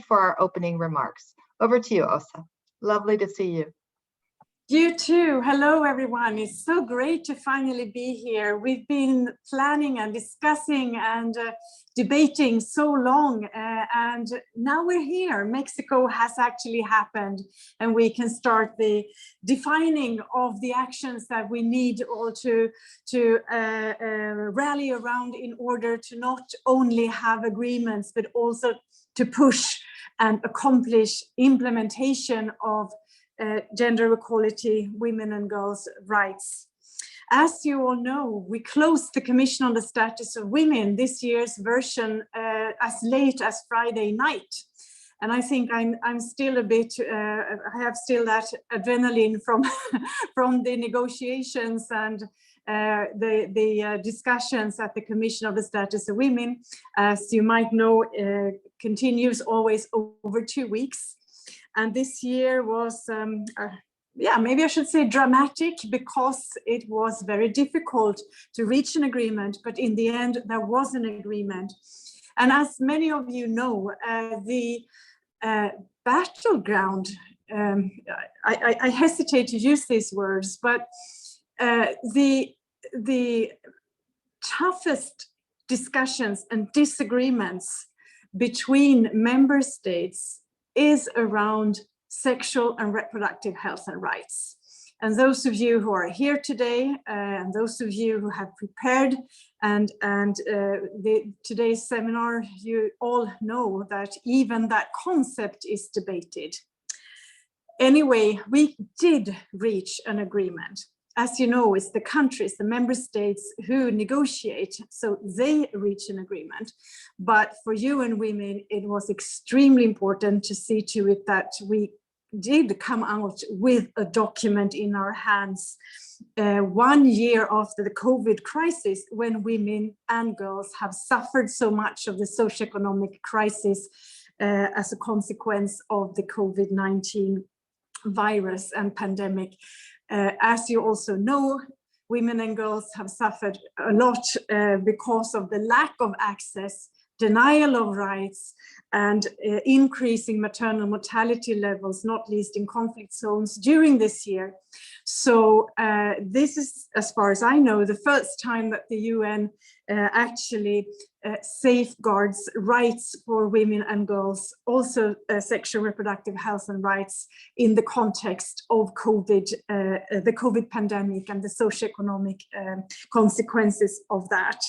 for our opening remarks. Over to you, Åsa. Lovely to see you. You too. Hello, everyone. It's so great to finally be here. We've been planning and discussing and debating so long, and now we're here. Mexico has actually happened, and we can start the defining of the actions that we need all to rally around in order to not only have agreements, but also to push and accomplish implementation of gender equality, women and girls' rights. As you all know, we closed the Commission on the Status of Women, this year's version, as late as Friday night. And I think I'm still a bit, I have still that adrenaline from, from the negotiations and the discussions at the Commission of the Status of Women. As you might know, continues always over 2 weeks. And this year was, yeah, maybe I should say dramatic, because it was very difficult to reach an agreement, but in the end there was an agreement. And as many of you know, the battleground, I hesitate to use these words, but the toughest discussions and disagreements between member states is around sexual and reproductive health and rights. And those of you who are here today, and those of you who have prepared and today's seminar, you all know that even that concept is debated. Anyway, we did reach an agreement. As you know, it's the countries, the member states who negotiate, so they reach an agreement. But for UN Women, it was extremely important to see to it that we did come out with a document in our hands 1 year after the COVID crisis, when women and girls have suffered so much of the socioeconomic crisis as a consequence of the COVID-19 virus and pandemic. As you also know, women and girls have suffered a lot because of the lack of access, denial of rights, and increasing maternal mortality levels, not least in conflict zones during this year. So this is, as far as I know, the first time that the UN actually safeguards rights for women and girls, also sexual reproductive health and rights, in the context of COVID, the COVID pandemic and the socioeconomic consequences of that.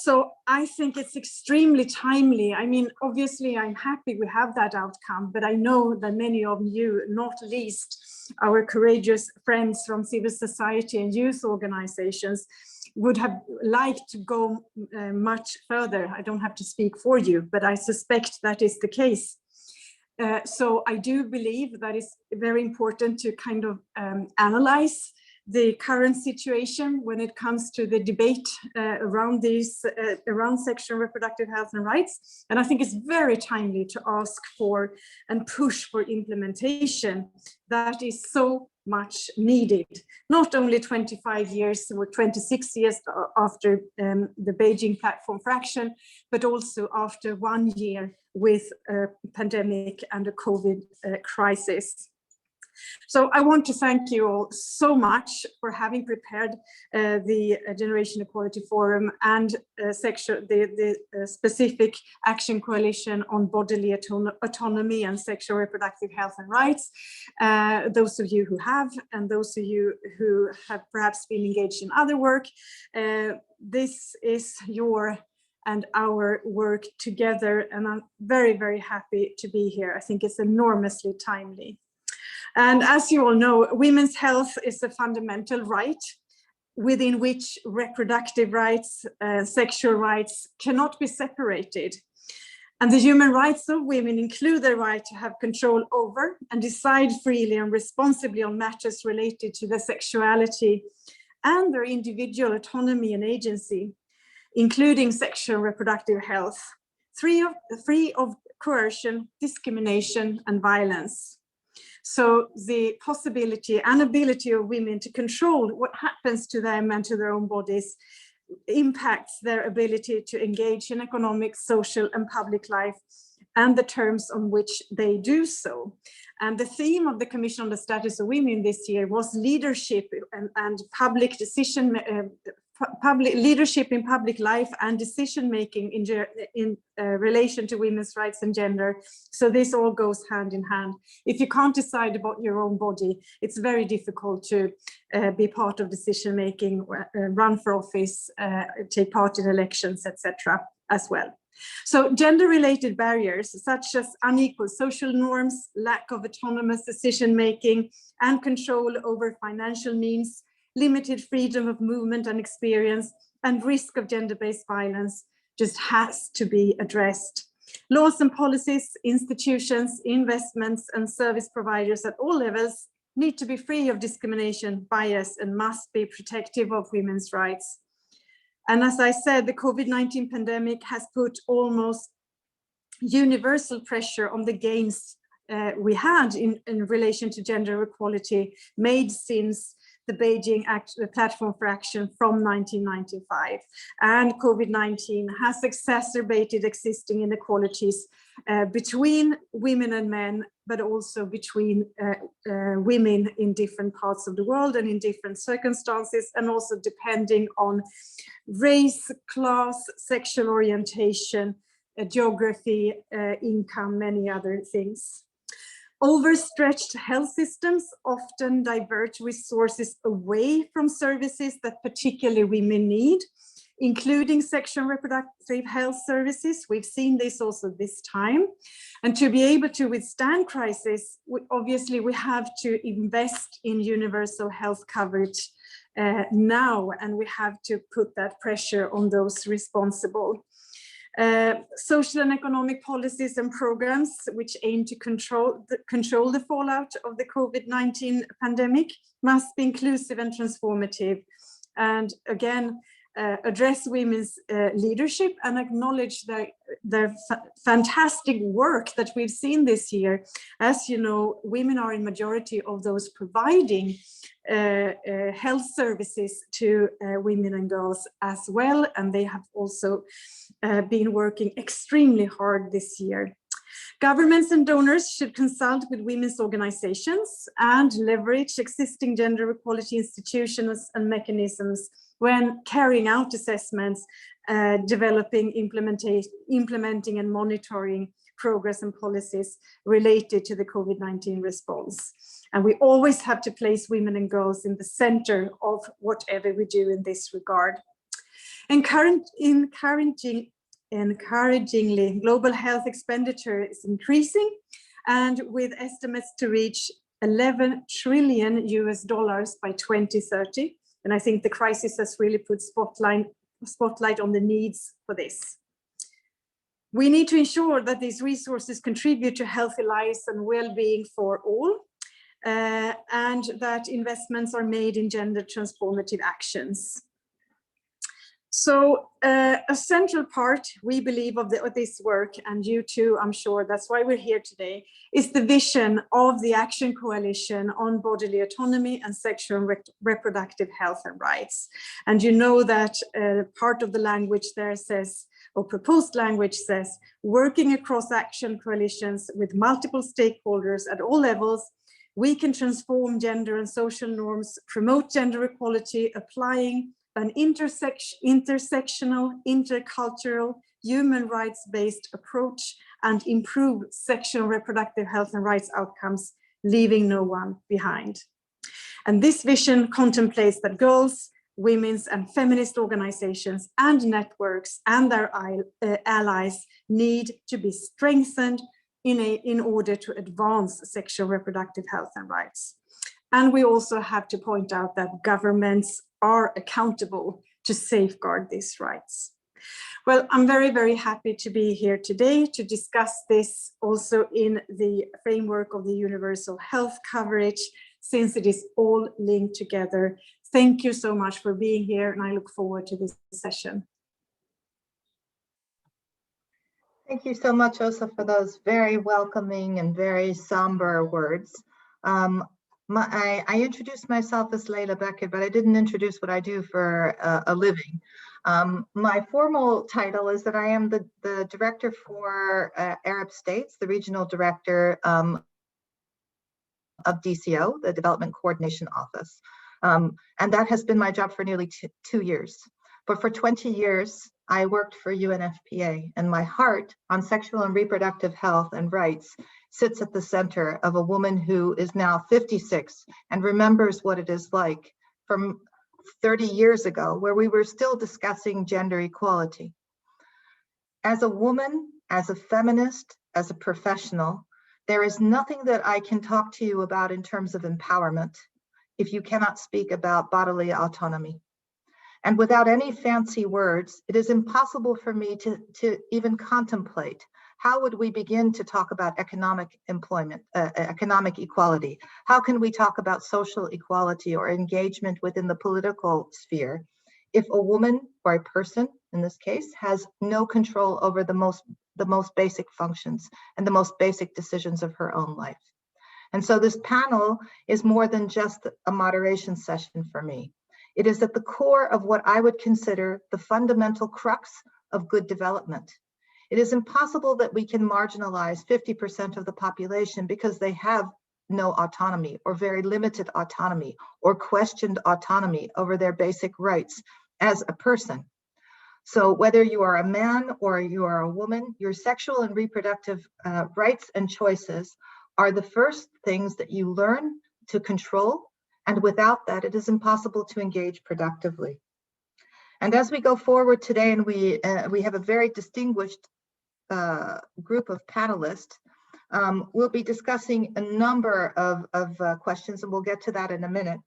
So I think it's extremely timely. I mean, obviously I'm happy we have that outcome, but I know that many of you, not least our courageous friends from civil society and youth organizations, would have liked to go much further. I don't have to speak for you, but I suspect that is the case. So I do believe that it's very important to kind of analyze the current situation when it comes to the debate around these, around sexual and reproductive health and rights. And I think it's very timely to ask for and push for implementation that is so much needed, not only 25 years or 26 years after the Beijing Platform for Action, but also after 1 year with a pandemic and a COVID crisis. So I want to thank you all so much for having prepared the Generation Equality Forum and the specific action coalition on bodily autonomy and sexual reproductive health and rights. Those of you who have, and those of you who have perhaps been engaged in other work, this is your and our work together, and I'm very, very happy to be here. I think it's enormously timely. And as you all know, women's health is a fundamental right within which reproductive rights, sexual rights cannot be separated. And the human rights of women include the right to have control over and decide freely and responsibly on matters related to their sexuality and their individual autonomy and agency, including sexual and reproductive health, free of coercion, discrimination, and violence. So the possibility and ability of women to control what happens to them and to their own bodies impacts their ability to engage in economic, social, and public life, and the terms on which they do so. And the theme of the Commission on the Status of Women this year was leadership and public decision, public leadership in public life and decision making in relation to women's rights and gender. So this all goes hand in hand. If you can't decide about your own body, it's very difficult to be part of decision making, run for office, take part in elections, etc. as well. So gender-related barriers such as unequal social norms, lack of autonomous decision-making and control over financial means, limited freedom of movement and experience, and risk of gender-based violence just has to be addressed. Laws and policies, institutions, investments, and service providers at all levels need to be free of discrimination, bias, and must be protective of women's rights. And as I said, the COVID-19 pandemic has put almost universal pressure on the gains we had in relation to gender equality made since the Beijing Platform for Action from 1995. And COVID-19 has exacerbated existing inequalities between women and men, but also between women in different parts of the world and in different circumstances, and also depending on race, class, sexual orientation, geography, income, many other things. Overstretched health systems often divert resources away from services that particularly women need, including sexual and reproductive health services. We've seen this also this time. And to be able to withstand crisis, obviously we have to invest in universal health coverage now, and we have to put that pressure on those responsible. Social and economic policies and programs which aim to control the fallout of the COVID-19 pandemic must be inclusive and transformative, and again address women's leadership and acknowledge their fantastic work that we've seen this year. As you know, women are in majority of those providing health services to women and girls as well, and they have also been working extremely hard this year. Governments and donors should consult with women's organizations and leverage existing gender equality institutions and mechanisms when carrying out assessments, developing, implementing and monitoring progress and policies related to the COVID-19 response. And we always have to place women and girls in the center of whatever we do in this regard. Encouragingly, global health expenditure is increasing, and with estimates to reach $11 trillion by 2030. And I think the crisis has really put spotlight on the needs for this. We need to ensure that these resources contribute to healthy lives and well-being for all, and that investments are made in gender transformative actions. So a central part, we believe, of this work, and you too, I'm sure that's why we're here today, is the vision of the Action Coalition on Bodily Autonomy and Sexual and Reproductive Health and Rights. And you know that part of the language there says, or proposed language says, working across action coalitions with multiple stakeholders at all levels, we can transform gender and social norms, promote gender equality, applying an intersectional, intercultural, human rights-based approach, and improve sexual and reproductive health and rights outcomes, leaving no one behind. And this vision contemplates that girls, women's and feminist organizations and networks and their allies need to be strengthened in order to advance sexual reproductive health and rights. And we also have to point out that governments are accountable to safeguard these rights. Well, I'm very, very happy to be here today to discuss this also in the framework of the universal health coverage, since it is all linked together. Thank you so much for being here, and I look forward to this session. Thank you so much, Åsa, for those very welcoming and very somber words. I introduced myself as Laila Beckett, but I didn't introduce what I do for a living. My formal title is that I am the director for Arab States, the regional director of DCO, the Development Coordination Office. And that has been my job for nearly 2 years. But for 20 years, I worked for UNFPA, and my heart on sexual and reproductive health and rights sits at the center of a woman who is now 56 and remembers what it is like from 30 years ago, where we were still discussing gender equality. As a woman, as a feminist, as a professional, there is nothing that I can talk to you about in terms of empowerment if you cannot speak about bodily autonomy. And without any fancy words, it is impossible for me to even contemplate how would we begin to talk about economic employment, economic equality? How can we talk about social equality or engagement within the political sphere if a woman or a person, in this case, has no control over the most basic functions and the most basic decisions of her own life? And so this panel is more than just a moderation session for me. It is at the core of what I would consider the fundamental crux of good development. It is impossible that we can marginalize 50% of the population because they have no autonomy or very limited autonomy or questioned autonomy over their basic rights as a person. So whether you are a man or you are a woman, your sexual and reproductive rights and choices are the first things that you learn to control. And without that, it is impossible to engage productively. And as we go forward today, and we have a very distinguished group of panelists, we'll be discussing a number of questions, and we'll get to that in a minute.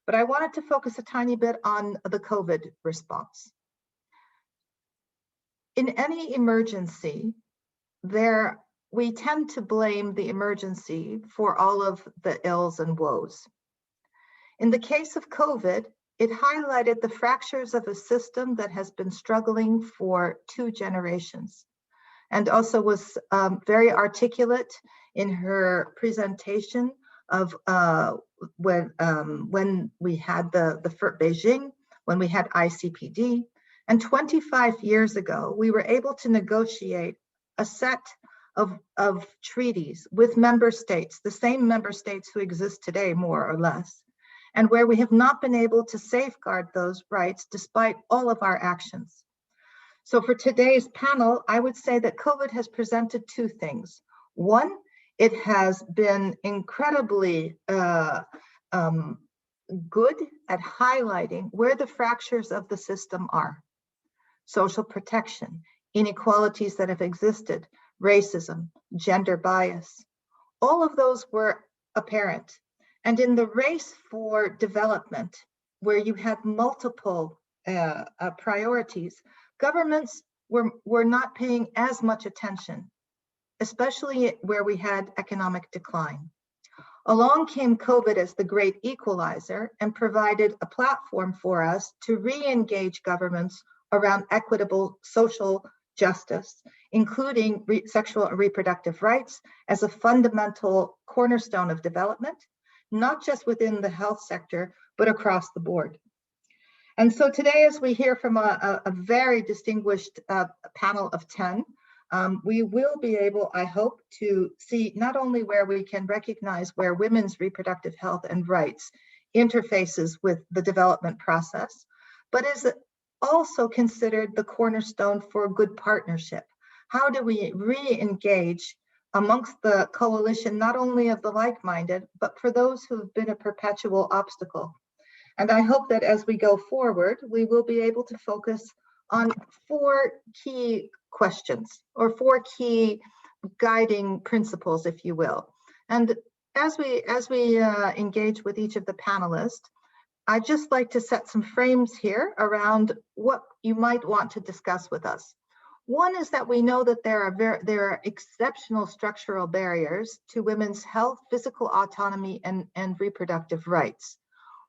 But I wanted to focus a tiny bit on the COVID response. In any emergency, we tend to blame the emergency for all of the ills and woes. In the case of COVID, it highlighted the fractures of a system that has been struggling for 2 generations, and also was very articulate in her presentation of when we had the Beijing, when we had ICPD, and 25 years ago, we were able to negotiate a set of treaties with member states, the same member states who exist today, more or less, and where we have not been able to safeguard those rights despite all of our actions. So for today's panel, I would say that COVID has presented 2 things. One, it has been incredibly good at highlighting where the fractures of the system are. Social protection, inequalities that have existed, racism, gender bias, all of those were apparent. And in the race for development, where you had multiple priorities, governments were not paying as much attention, especially where we had economic decline. Along came COVID as the great equalizer and provided a platform for us to re-engage governments around equitable social justice, including sexual and reproductive rights as a fundamental cornerstone of development, not just within the health sector, but across the board. And so today, as we hear from a very distinguished panel of 10, we will be able, I hope, to see not only where we can recognize where women's reproductive health and rights interfaces with the development process, but is also considered the cornerstone for good partnership. How do we re-engage amongst the coalition, not only of the like-minded, but for those who have been a perpetual obstacle? And I hope that as we go forward, we will be able to focus on 4 key questions, or 4 key guiding principles, if you will. And as we engage with each of the panelists, I'd just like to set some frames here around what you might want to discuss with us. One is that we know that there are exceptional structural barriers to women's health, physical autonomy, and reproductive rights.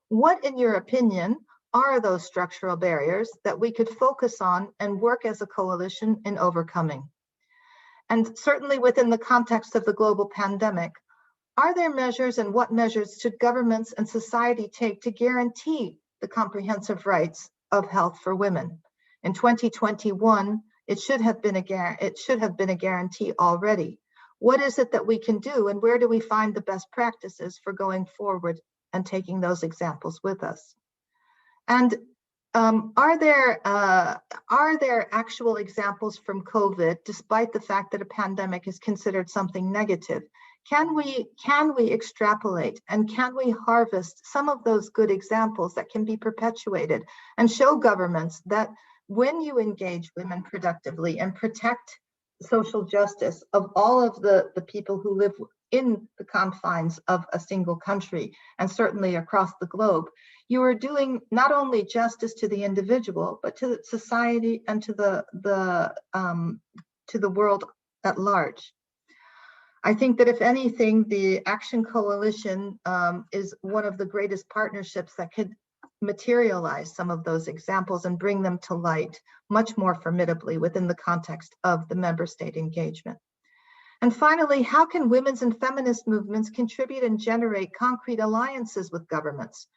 What, in your opinion, are those structural barriers that we could focus on and work as a coalition in overcoming? And certainly within the context of the global pandemic, are there measures, and what measures should governments and society take to guarantee the comprehensive rights of health for women? In 2021, it should have been a guarantee already. What is it that we can do, and where do we find the best practices for going forward and taking those examples with us? And are there actual examples from COVID, despite the fact that a pandemic is considered something negative? Can we extrapolate and can we harvest some of those good examples that can be perpetuated and show governments that when you engage women productively and protect social justice of all of the people who live in the confines of a single country and certainly across the globe, you are doing not only justice to the individual, but to society and to the world at large. I think that if anything, the Action Coalition is one of the greatest partnerships that could materialize some of those examples and bring them to light much more formidably within the context of the member state engagement. And finally, how can women's and feminist movements contribute and generate concrete alliances with governments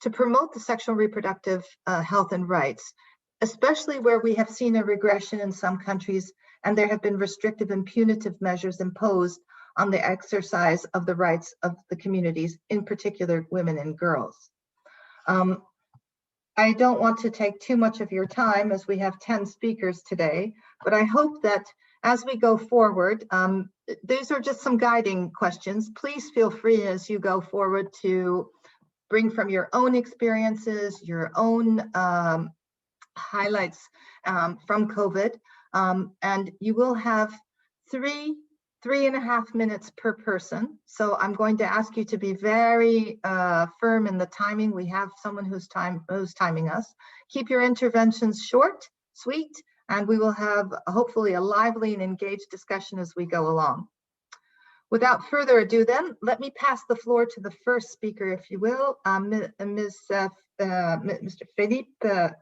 to promote the sexual and reproductive health and rights, especially where we have seen a regression in some countries and there have been restrictive and punitive measures imposed on the exercise of the rights of the communities, in particular women and girls. I don't want to take too much of your time as we have 10 speakers today, but I hope that as we go forward, these are just some guiding questions. Please feel free as you go forward to bring from your own experiences, your own highlights from COVID, and you will have 3.5 minutes per person. So I'm going to ask you to be very firm in the timing. We have someone who's timing us. Keep your interventions short, sweet, and we will have hopefully a lively and engaged discussion as we go along. Without further ado then, let me pass the floor to the first speaker, if you will, Mr. Philippe,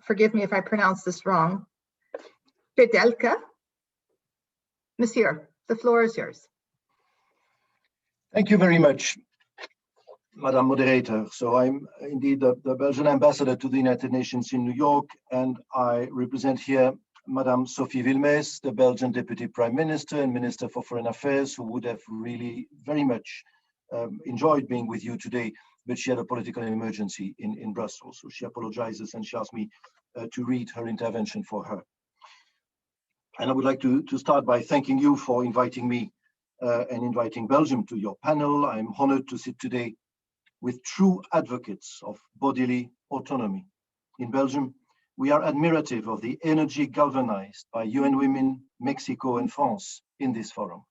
forgive me if I pronounce this wrong, Fidelka. Monsieur, the floor is yours. Thank you very much, Madam Moderator. So I'm indeed the Belgian ambassador to the United Nations in New York, and I represent here Madame Sophie Wilmès, the Belgian Deputy Prime Minister and Minister for Foreign Affairs, who would have really very much enjoyed being with you today, but she had a political emergency in Brussels. So she apologizes and she asked me to read her intervention for her. And I would like to start by thanking you for inviting me and inviting Belgium to your panel. I'm honored to sit today with true advocates of bodily autonomy. In Belgium, we are admirative of the energy galvanized by UN Women, Mexico, and France in this forum.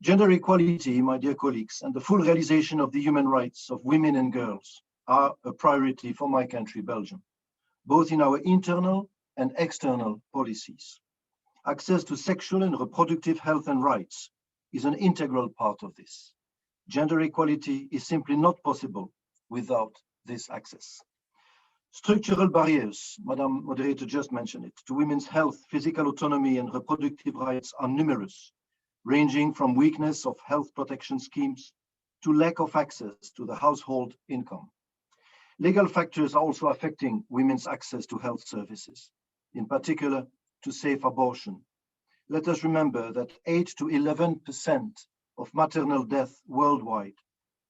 Gender equality, my dear colleagues, and the full realization of the human rights of women and girls are a priority for my country, Belgium, both in our internal and external policies. Access to sexual and reproductive health and rights is an integral part of this. Gender equality is simply not possible without this access. Structural barriers, Madam Moderator just mentioned it, to women's health, physical autonomy, and reproductive rights are numerous, ranging from weakness of health protection schemes to lack of access to the household income. Legal factors are also affecting women's access to health services, in particular to safe abortion. Let us remember that 8 to 11% of maternal death worldwide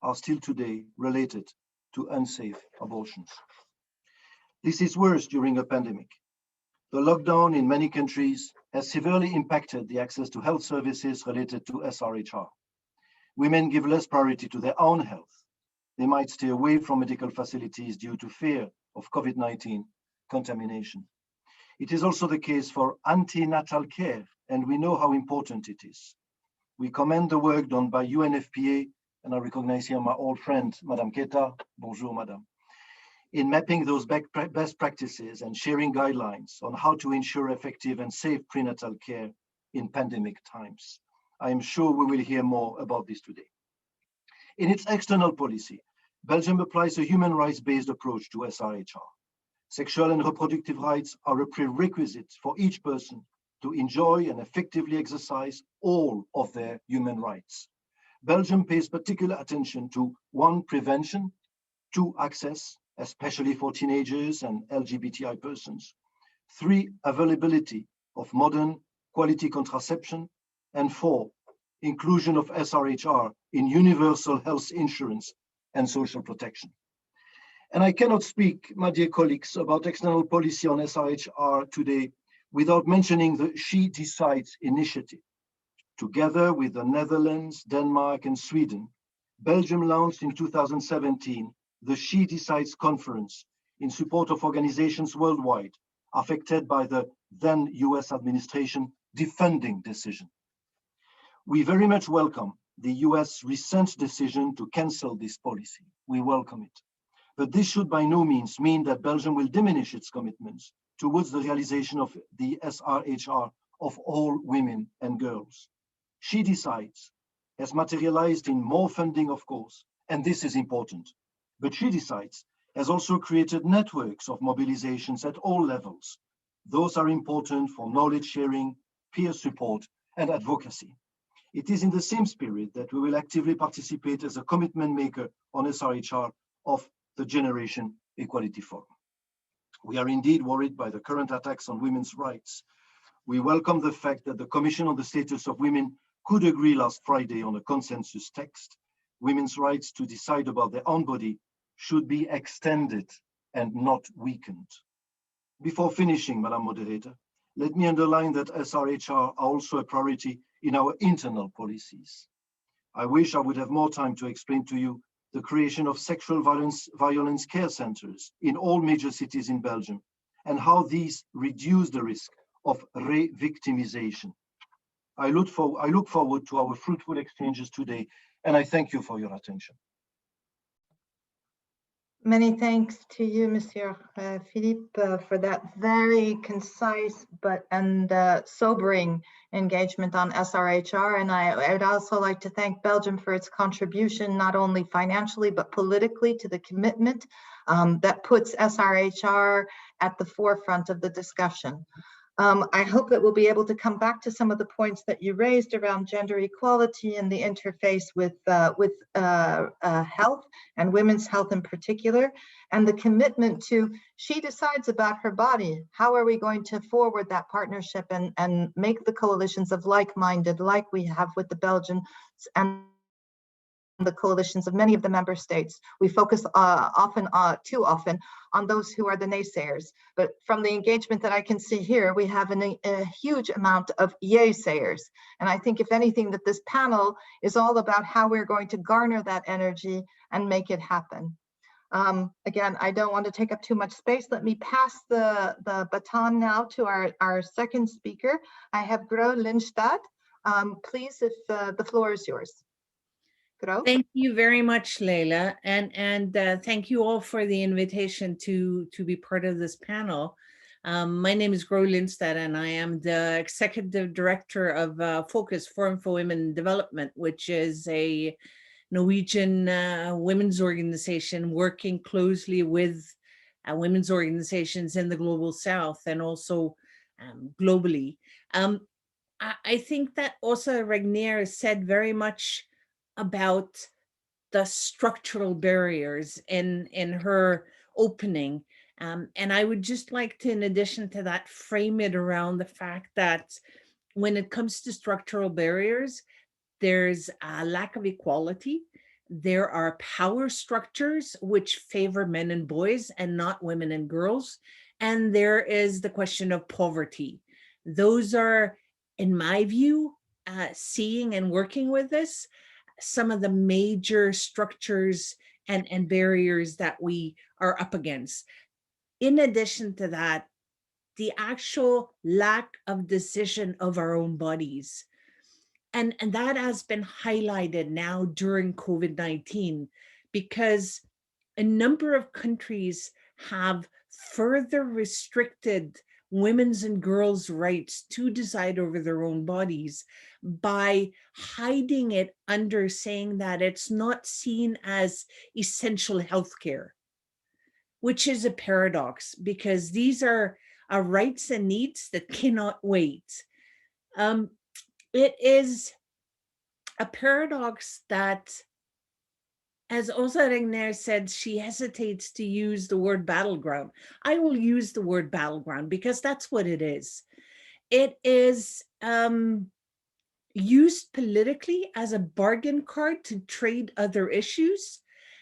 are still today related to unsafe abortions. This is worse during a pandemic. The lockdown in many countries has severely impacted the access to health services related to SRHR. Women give less priority to their own health. They might stay away from medical facilities due to fear of COVID-19 contamination. It is also the case for antenatal care, and we know how important it is. We commend the work done by UNFPA, and I recognize here my old friend, Madame Keita. Bonjour, Madame. In mapping those best practices and sharing guidelines on how to ensure effective and safe prenatal care in pandemic times. I am sure we will hear more about this today. In its external policy, Belgium applies a human rights-based approach to SRHR. Sexual and reproductive rights are a prerequisite for each person to enjoy and effectively exercise all of their human rights. Belgium pays particular attention to 1, prevention, 2, access, especially for teenagers and LGBTI persons. 3, availability of modern quality contraception. And 4, inclusion of SRHR in universal health insurance and social protection. And I cannot speak, my dear colleagues, about external policy on SRHR today without mentioning the She Decides initiative. Together with the Netherlands, Denmark, and Sweden, Belgium launched in 2017 the She Decides conference in support of organizations worldwide affected by the then US administration defunding decision. We very much welcome the US recent decision to cancel this policy. We welcome it. But this should by no means mean that Belgium will diminish its commitments towards the realization of the SRHR of all women and girls. She Decides has materialized in more funding, of course, and this is important. But She Decides has also created networks of mobilizations at all levels. Those are important for knowledge sharing, peer support, and advocacy. It is in the same spirit that we will actively participate as a commitment maker on SRHR of the Generation Equality Forum. We are indeed worried by the current attacks on women's rights. We welcome the fact that the Commission on the Status of Women could agree last Friday on a consensus text. Women's rights to decide about their own body should be extended and not weakened. Before finishing, Madam Moderator, let me underline that SRHR are also a priority in our internal policies. I wish I would have more time to explain to you the creation of sexual violence care centers in all major cities in Belgium and how these reduce the risk of re-victimization. I look forward to our fruitful exchanges today, and I thank you for your attention. Many thanks to you, Monsieur Philippe, for that very concise and sobering engagement on SRHR. And I would also like to thank Belgium for its contribution, not only financially, but politically, to the commitment that puts SRHR at the forefront of the discussion. I hope that we'll be able to come back to some of the points that you raised around gender equality and the interface with health and women's health in particular, and the commitment to She Decides about her body. How are we going to forward that partnership and make the coalitions of like-minded, like we have with the Belgians and the coalitions of many of the member states? We focus too often on those who are the naysayers, but from the engagement that I can see here, we have a huge amount of yay-sayers. And I think, if anything, that this panel is all about how we're going to garner that energy and make it happen. Again, I don't want to take up too much space. Let me pass the baton now to our second speaker. I have Lindstad. Please, if the floor is yours. Thank you very much, Laila, and thank you all for the invitation to be part of this panel. My name is Lindstad, and I am the Executive Director of FOKUS, Forum for Women Development, which is a Norwegian women's organization working closely with women's organizations in the Global South and also globally. I think that also Regnér said very much about the structural barriers in her opening. And I would just like to, in addition to that, frame it around the fact that when it comes to structural barriers, there's a lack of equality. There are power structures which favor men and boys and not women and girls. And there is the question of poverty. Those are, in my view, seeing and working with this, some of the major structures and barriers that we are up against. In addition to that, the actual lack of decision of our own bodies. And that has been highlighted now during COVID-19, because a number of countries have further restricted women's and girls' rights to decide over their own bodies by hiding it under saying that it's not seen as essential healthcare, which is a paradox, because these are rights and needs that cannot wait. It is a paradox that as also Regnér said, she hesitates to use the word battleground. I will use the word battleground because that's what it is. It is used politically as a bargain card to trade other issues.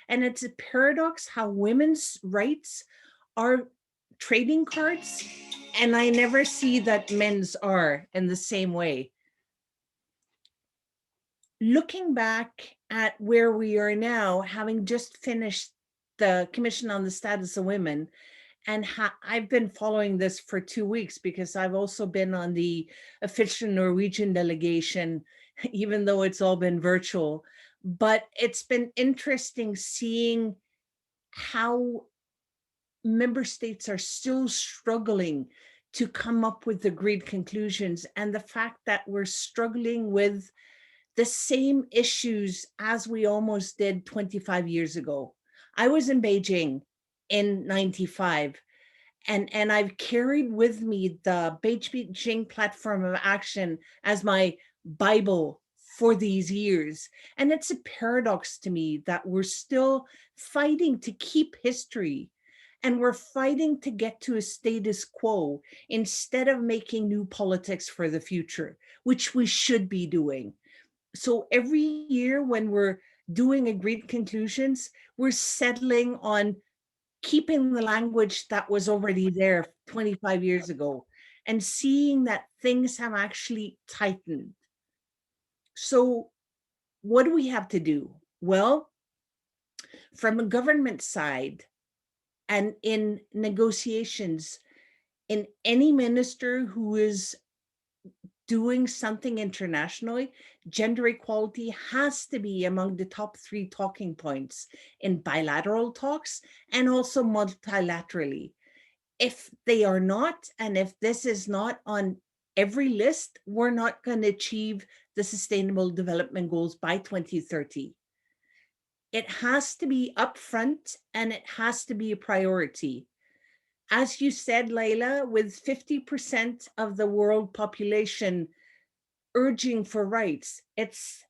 And it's a paradox how women's rights are trading cards. And I never see that men's are in the same way. Looking back at where we are now, having just finished the Commission on the Status of Women, and I've been following this for 2 weeks because I've also been on the official Norwegian delegation, even though it's all been virtual. But it's been interesting seeing how member states are still struggling to come up with agreed conclusions, and the fact that we're struggling with the same issues as we almost did 25 years ago. I was in Beijing in 95, and I've carried with me the Beijing Platform of Action as my Bible for these years. And it's a paradox to me that we're still fighting to keep history, and we're fighting to get to a status quo instead of making new politics for the future, which we should be doing. So every year when we're doing agreed conclusions, we're settling on keeping the language that was already there 25 years ago and seeing that things have actually tightened. So what do we have to do? Well, from a government side and in negotiations, in any minister who is doing something internationally, gender equality has to be among the top 3 talking points in bilateral talks and also multilaterally. If they are not, and if this is not on every list, we're not going to achieve the Sustainable Development Goals by 2030. It has to be upfront and it has to be a priority. As you said, Laila, with 50% of the world population urging for rights, it's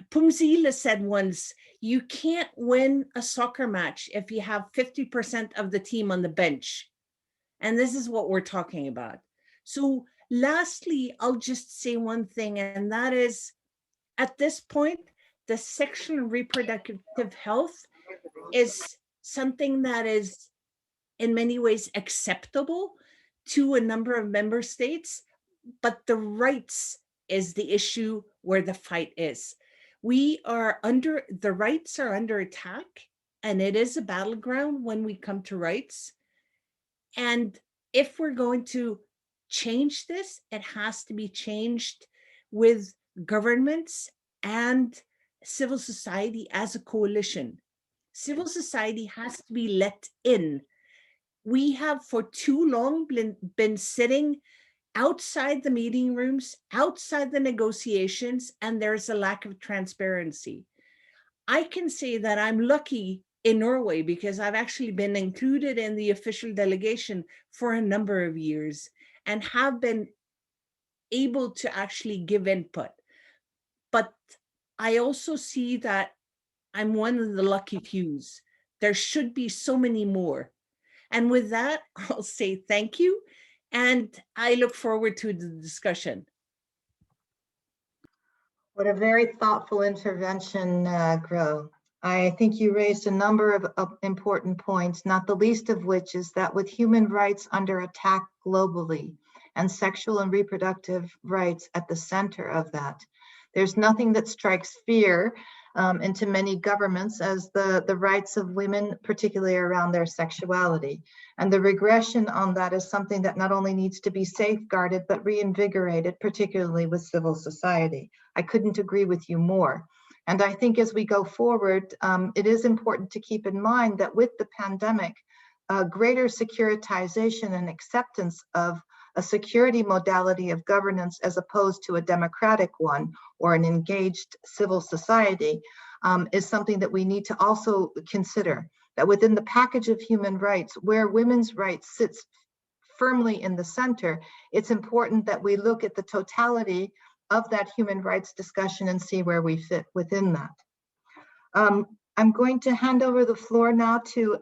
Pumzila said once, you can't win a soccer match if you have 50% of the team on the bench. And this is what we're talking about. So lastly, I'll just say one thing, and that is, at this point, the sexual and reproductive health is something that is in many ways acceptable to a number of member states, but the rights is the issue where the fight is. The rights are under attack, and it is a battleground when we come to rights. And if we're going to change this, it has to be changed with governments and civil society as a coalition. Civil society has to be let in. We have for too long been sitting outside the meeting rooms, outside the negotiations, and there's a lack of transparency. I can say that I'm lucky in Norway because I've actually been included in the official delegation for a number of years and have been able to actually give input. But I also see that I'm one of the lucky fews. There should be so many more. And with that, I'll say thank you. And I look forward to the discussion. What a very thoughtful intervention, Gro. I think you raised a number of important points, not the least of which is that with human rights under attack globally and sexual and reproductive rights at the center of that, there's nothing that strikes fear into many governments as the rights of women, particularly around their sexuality. And the regression on that is something that not only needs to be safeguarded, but reinvigorated, particularly with civil society. I couldn't agree with you more. And I think as we go forward, it is important to keep in mind that with the pandemic, greater securitization and acceptance of a security modality of governance as opposed to a democratic one or an engaged civil society is something that we need to also consider. That within the package of human rights, where women's rights sits firmly in the center, it's important that we look at the totality of that human rights discussion and see where we fit within that. I'm going to hand over the floor now to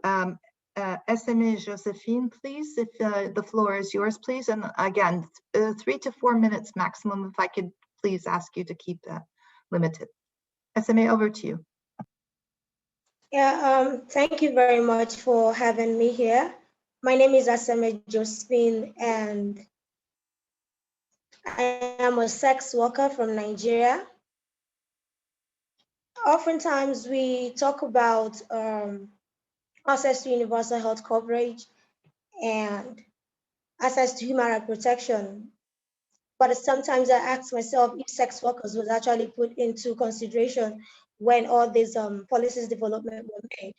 Aseme Josephine, please, if the floor is yours, please. And again, 3 to 4 minutes maximum, if I could please ask you to keep that limited. Aseme, over to you. Yeah, thank you very much for having me here. My name is Aseme Josephine, and I am a sex worker from Nigeria. Oftentimes we talk about access to universal health coverage and access to human rights protection. But sometimes I ask myself if sex workers was actually put into consideration when all these policies development were made.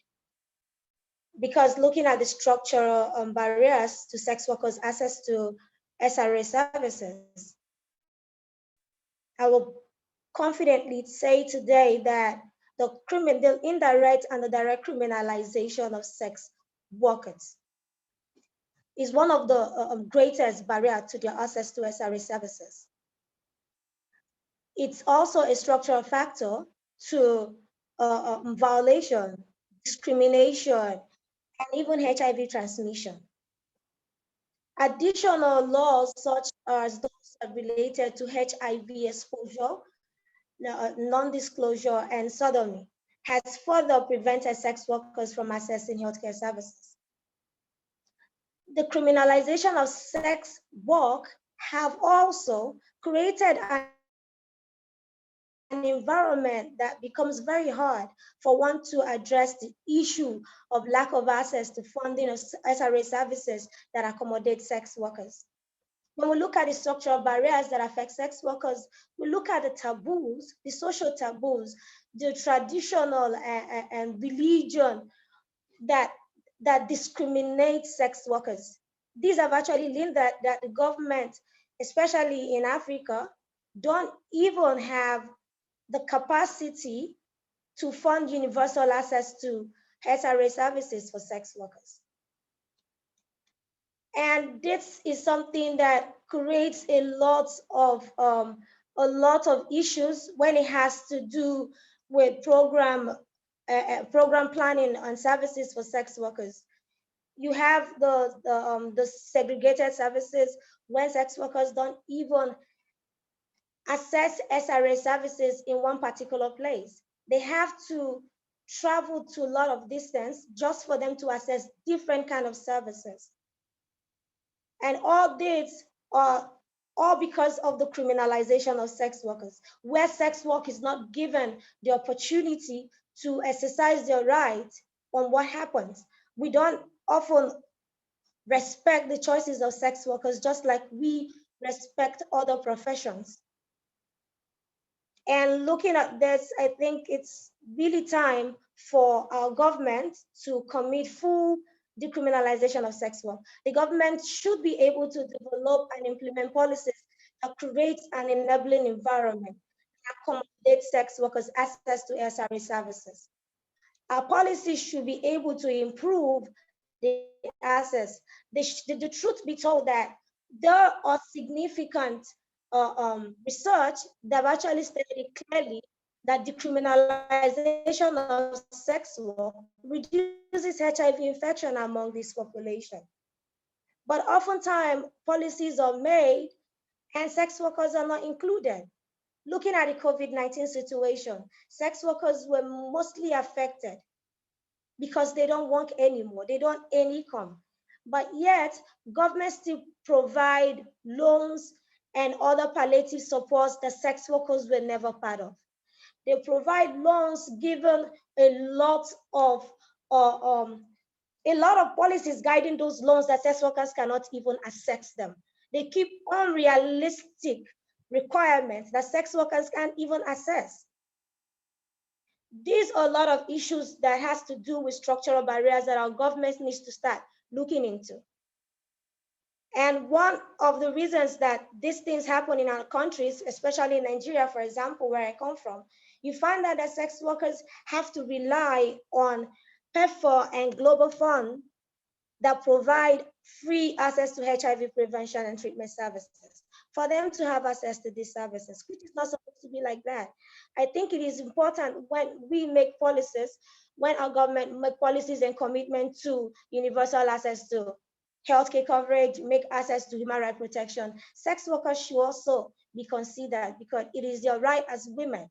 Because looking at the structural barriers to sex workers' access to SRHR services, I will confidently say today that the indirect and the direct criminalization of sex workers is one of the greatest barriers to their access to SRHR services. It's also a structural factor to violation, discrimination, and even HIV transmission. Additional laws such as those related to HIV exposure, non-disclosure, and sodomy has further prevented sex workers from accessing healthcare services. The criminalization of sex work have also created an environment that becomes very hard for one to address the issue of lack of access to funding of SRHR services that accommodate sex workers. When we look at the structural barriers that affect sex workers, we look at the taboos, the social taboos, the traditional and religion that discriminate sex workers. These have actually linked that the government, especially in Africa, don't even have the capacity to fund universal access to SRHR services for sex workers. And this is something that creates a lot of issues when it has to do with program planning and services for sex workers. You have the segregated services when sex workers don't even access SRHR services in one particular place. They have to travel to a lot of distance just for them to access different kind of services. And all this are all because of the criminalization of sex workers, where sex work is not given the opportunity to exercise their right on what happens. We don't often respect the choices of sex workers just like we respect other professions. And looking at this, I think it's really time for our government to commit full decriminalization of sex work. The government should be able to develop and implement policies that create an enabling environment that accommodates sex workers' access to SRHR services. Our policies should be able to improve the access. The truth be told that there are significant research that actually stated clearly that decriminalization of sex work reduces HIV infection among this population. But oftentimes policies are made and sex workers are not included. Looking at the COVID-19 situation, sex workers were mostly affected because they don't work anymore, they don't earn income. But yet, governments still provide loans and other palliative supports that sex workers were never part of. They provide loans given a lot of policies guiding those loans that sex workers cannot even access them. They keep unrealistic requirements that sex workers can't even access. These are a lot of issues that has to do with structural barriers that our government needs to start looking into. And one of the reasons that these things happen in our countries, especially in Nigeria, for example, where I come from, you find that the sex workers have to rely on PEPFAR and Global Fund that provide free access to HIV prevention and treatment services. for them to have access to these services, which is not supposed to be like that. I think it is important when we make policies, when our government make policies and commitment to universal access to healthcare coverage, make access to human rights protection, sex workers should also be considered because it is their right as women.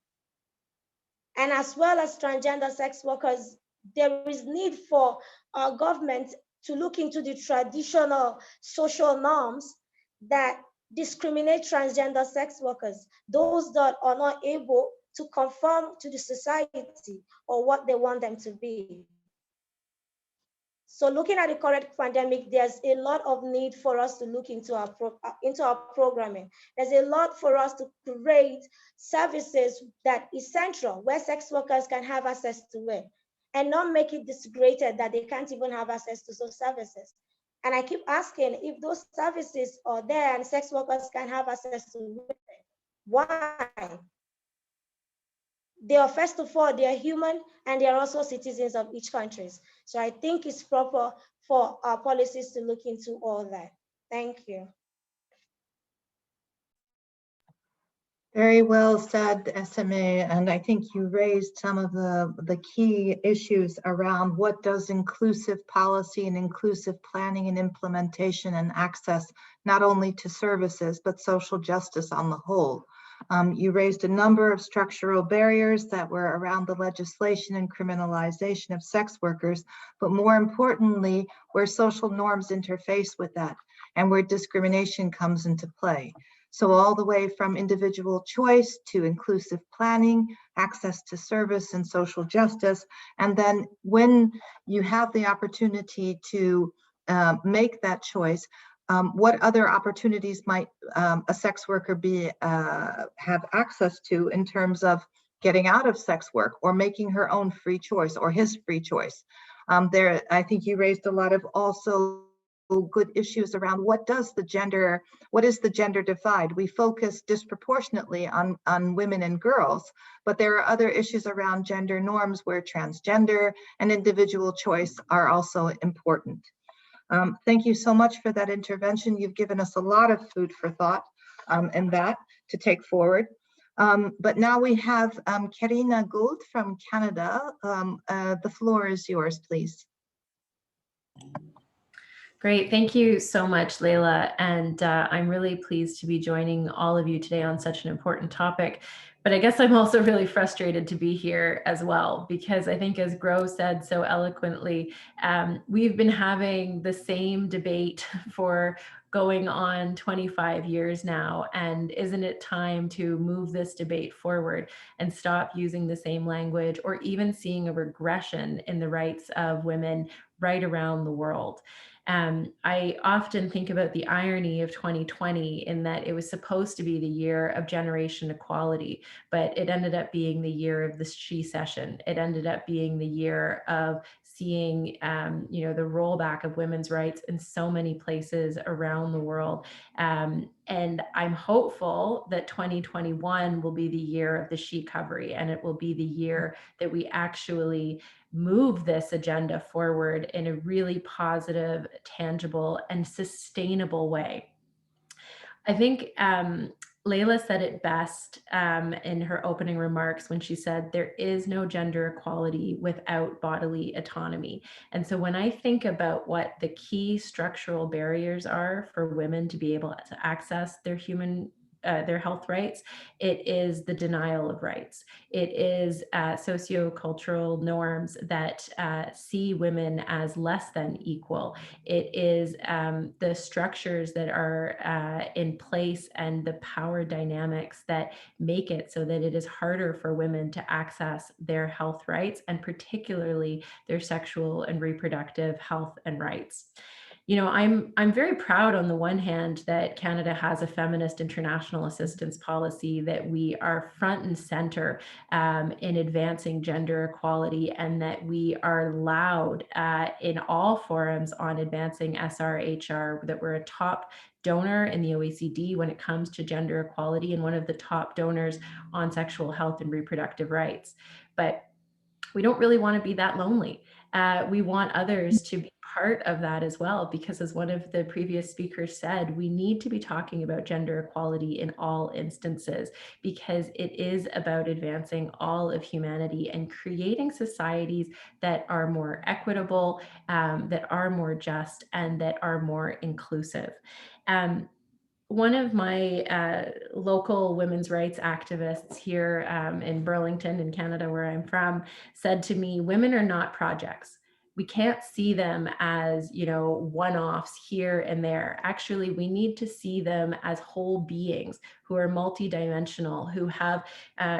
And as well as transgender sex workers, there is need for our government to look into the traditional social norms that discriminate transgender sex workers, those that are not able to conform to the society or what they want them to be. So looking at the current pandemic, there's a lot of need for us to look into our programming. There's a lot for us to create services that is central, where sex workers can have access to it, and not make it disgraded that they can't even have access to those services. And I keep asking, if those services are there and sex workers can have access to it, why? They are, first of all, they are human and they are also citizens of each country. So I think it's proper for our policies to look into all that. Thank you. Very well said, Aseme, and I think you raised some of the key issues around what does inclusive policy and inclusive planning and implementation and access not only to services, but social justice on the whole. You raised a number of structural barriers that were around the legislation and criminalization of sex workers, but more importantly, where social norms interface with that and where discrimination comes into play. So all the way from individual choice to inclusive planning, access to service and social justice. And then when you have the opportunity to make that choice, what other opportunities might a sex worker have access to in terms of getting out of sex work or making her own free choice or his free choice? I think you raised a lot of also good issues around what is the gender divide? We focus disproportionately on women and girls, but there are other issues around gender norms where transgender and individual choice are also important. Thank you so much for that intervention. You've given us a lot of food for thought and that to take forward. But now we have Karina Gould from Canada. The floor is yours, please. Great, thank you so much, Laila. And I'm really pleased to be joining all of you today on such an important topic. But I guess I'm also really frustrated to be here as well, because I think, as Gro said so eloquently, we've been having the same debate for going on 25 years now. And isn't it time to move this debate forward and stop using the same language or even seeing a regression in the rights of women right around the world? I often think about the irony of 2020 in that it was supposed to be the year of generation equality, but it ended up being the year of the she-cession. It ended up being the year of seeing, the rollback of women's rights in so many places around the world. And I'm hopeful that 2021 will be the year of the she-covery, and it will be the year that we actually move this agenda forward in a really positive, tangible, and sustainable way. I think Laila said it best in her opening remarks when she said there is no gender equality without bodily autonomy. And so when I think about what the key structural barriers are for women to be able to access their health rights, it is the denial of rights. It is sociocultural norms that see women as less than equal. It is the structures that are in place and the power dynamics that make it so that it is harder for women to access their health rights, and particularly their sexual and reproductive health and rights. I'm very proud on the one hand that Canada has a feminist international assistance policy, that we are front and center in advancing gender equality, and that we are loud in all forums on advancing SRHR, that we're a top donor in the OECD when it comes to gender equality and one of the top donors on sexual health and reproductive rights. But we don't really want to be that lonely. We want others to be part of that as well, because as one of the previous speakers said, we need to be talking about gender equality in all instances, because it is about advancing all of humanity and creating societies that are more equitable, that are more just, and that are more inclusive. One of my local women's rights activists here in Burlington in Canada, where I'm from, said to me, women are not projects. We can't see them as, you know, one-offs here and there. Actually, we need to see them as whole beings who are multidimensional, who have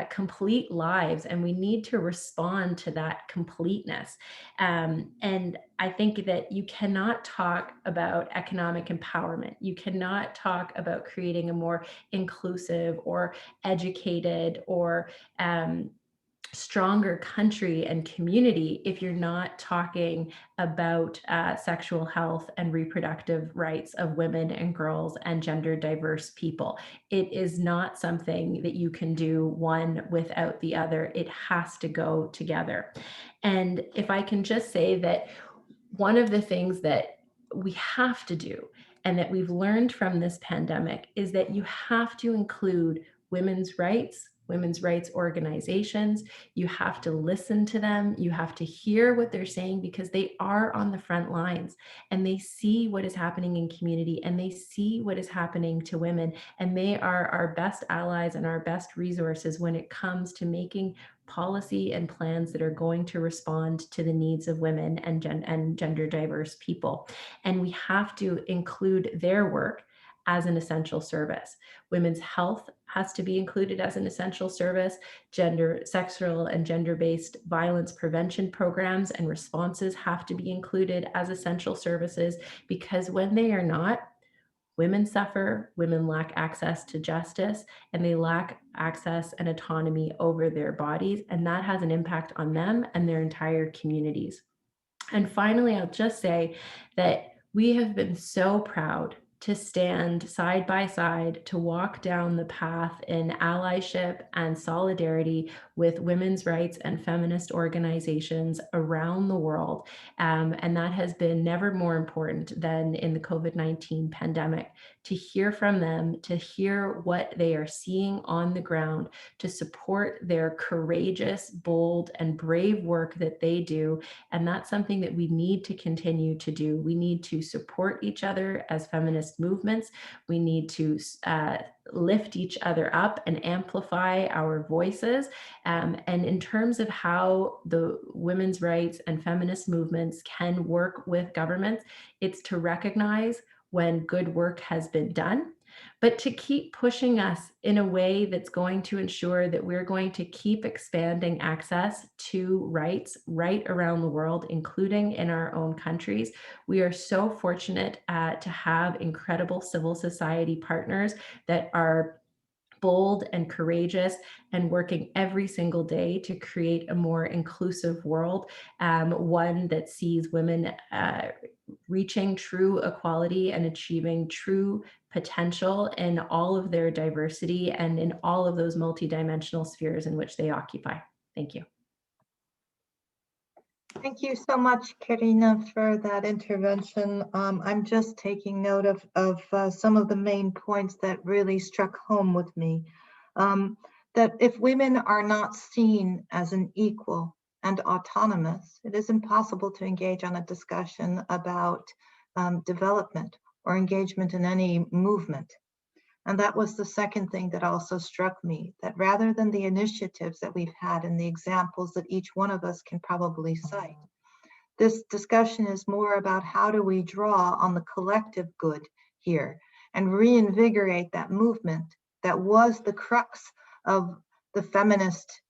complete lives, and we need to respond to that completeness. And I think that you cannot talk about economic empowerment. You cannot talk about creating a more inclusive or educated or stronger country and community if you're not talking about sexual health and reproductive rights of women and girls and gender diverse people. It is not something that you can do one without the other. It has to go together. And if I can just say that one of the things that we have to do and that we've learned from this pandemic is that you have to include women's rights organizations. You have to listen to them. You have to hear what they're saying, because they are on the front lines and they see what is happening in community and they see what is happening to women. And they are our best allies and our best resources when it comes to making policy and plans that are going to respond to the needs of women and gender diverse people. And we have to include their work as an essential service. Women's health has to be included as an essential service. Sexual and gender-based violence prevention programs and responses have to be included as essential services, because when they are not, women suffer, women lack access to justice, and they lack access and autonomy over their bodies, and that has an impact on them and their entire communities. And finally, I'll just say that we have been so proud to stand side by side, to walk down the path in allyship and solidarity with women's rights and feminist organizations around the world. And that has been never more important than in the COVID-19 pandemic, to hear from them, to hear what they are seeing on the ground, to support their courageous, bold, and brave work that they do. And that's something that we need to continue to do. We need to support each other as feminist movements. We need to lift each other up and amplify our voices. And in terms of how the women's rights and feminist movements can work with governments, it's to recognize when good work has been done, but to keep pushing us in a way that's going to ensure that we're going to keep expanding access to rights right around the world, including in our own countries. We are so fortunate to have incredible civil society partners that are bold and courageous and working every single day to create a more inclusive world, one that sees women reaching true equality and achieving true potential in all of their diversity and in all of those multidimensional spheres in which they occupy. Thank you. Thank you so much, Karina, for that intervention. I'm just taking note of some of the main points that really struck home with me. That if women are not seen as an equal and autonomous, it is impossible to engage on a discussion about development or engagement in any movement. And that was the second thing that also struck me, that rather than the initiatives that we've had and the examples that each one of us can probably cite, this discussion is more about how do we draw on the collective good here and reinvigorate that movement that was the crux of the feminist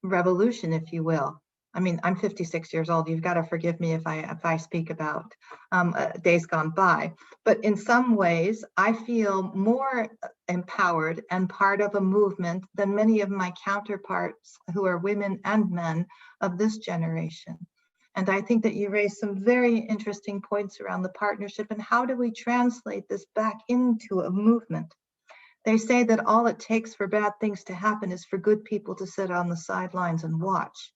revolution, if you will. I mean, I'm 56 years old. You've got to forgive me if I speak about days gone by. But in some ways, I feel more empowered and part of a movement than many of my counterparts who are women and men of this generation. And I think that you raised some very interesting points around the partnership and how do we translate this back into a movement. They say that all it takes for bad things to happen is for good people to sit on the sidelines and watch.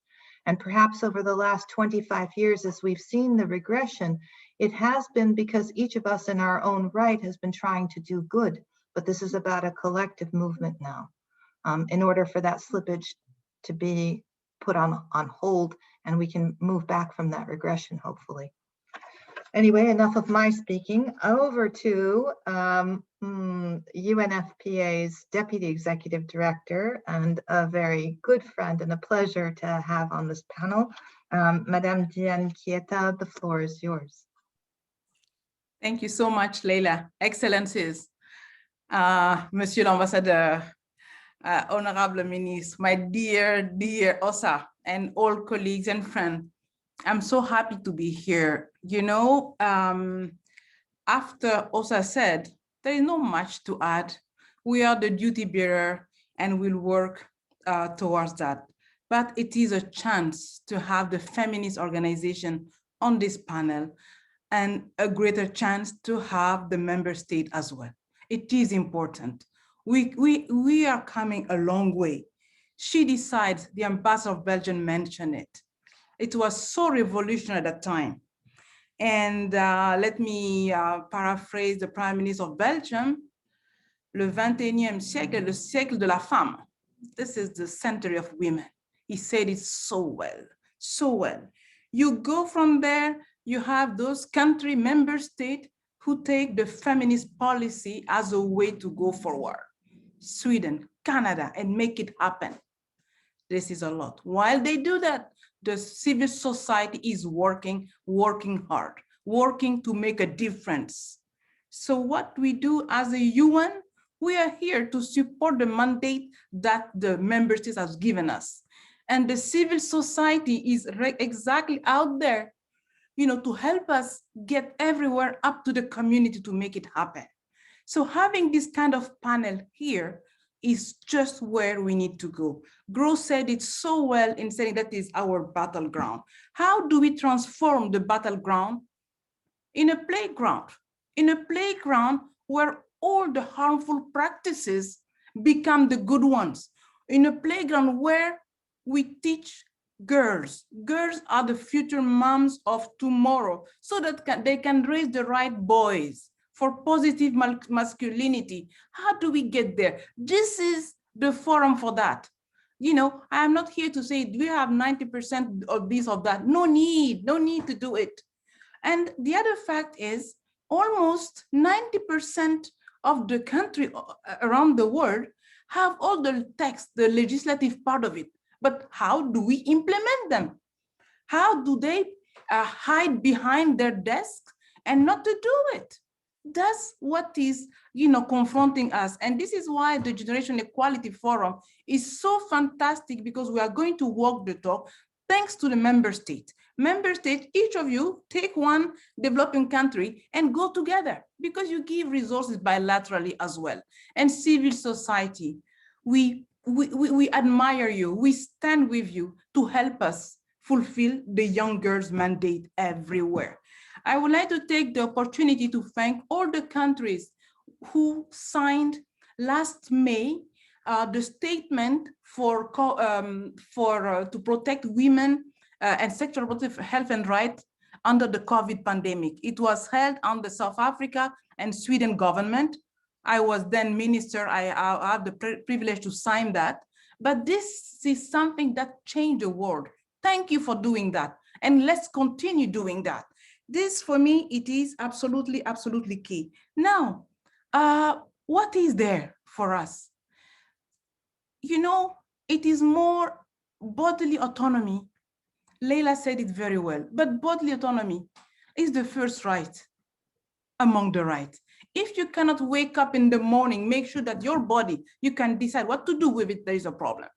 And perhaps over the last 25 years, as we've seen the regression, it has been because each of us in our own right has been trying to do good. But this is about a collective movement now, in order for that slippage to be put on hold, and we can move back from that regression, hopefully. Anyway, enough of my speaking. Over to UNFPA's Deputy Executive Director and a very good friend and a pleasure to have on this panel, Madame Diene Keita, the floor is yours. Thank you so much, Laila. Excellencies, Monsieur l'Ambassadeur, Honorable Ministre, my dear Osa, and all colleagues and friends. I'm so happy to be here. You know, after Osa said, there is not much to add. We are the duty bearer and we'll work towards that. But it is a chance to have the feminist organization on this panel and a greater chance to have the member state as well. It is important. We are coming a long way. She decides, the ambassador of Belgium mentioned it. It was so revolutionary at that time. And let me paraphrase the Prime Minister of Belgium, le 21e siècle, le siècle de la femme. This is the century of women. He said it so well, so well. You go from there, you have those country member states who take the feminist policy as a way to go forward. Sweden, Canada, and make it happen. This is a lot. While they do that, the civil society is working hard, working to make a difference. So what we do as a UN, we are here to support the mandate that the member states have given us. And the civil society is exactly out there, you know, to help us get everywhere up to the community to make it happen. So having this kind of panel here is just where we need to go. Gro said it so well in saying that is our battleground. How do we transform the battleground in a playground? In a playground where all the harmful practices become the good ones. In a playground where we teach girls. Girls are the future moms of tomorrow, so that they can raise the right boys for positive masculinity. How do we get there? This is the forum for that. You know, I am not here to say we have 90% of this or that. No need to do it. And the other fact is almost 90% of the country around the world have all the text, the legislative part of it. But how do we implement them? How do they hide behind their desks and not to do it? That's what is, you know, confronting us. And this is why the Generation Equality Forum is so fantastic, because we are going to walk the talk thanks to the member state. Member state, each of you take one developing country and go together, because you give resources bilaterally as well. And civil society, we admire you. We stand with you to help us fulfill the young girls' mandate everywhere. I would like to take the opportunity to thank all the countries who signed last May the statement to protect women and sexual reproductive health and rights under the COVID pandemic. It was held on the South Africa and Sweden government. I was then minister. I have the privilege to sign that. But this is something that changed the world. Thank you for doing that. And let's continue doing that. This, for me, it is absolutely, absolutely key. Now, what is there for us? You know, it is more bodily autonomy. Laila said it very well, but bodily autonomy is the first right among the rights. If you cannot wake up in the morning, make sure that your body, you can decide what to do with it, there is a problem.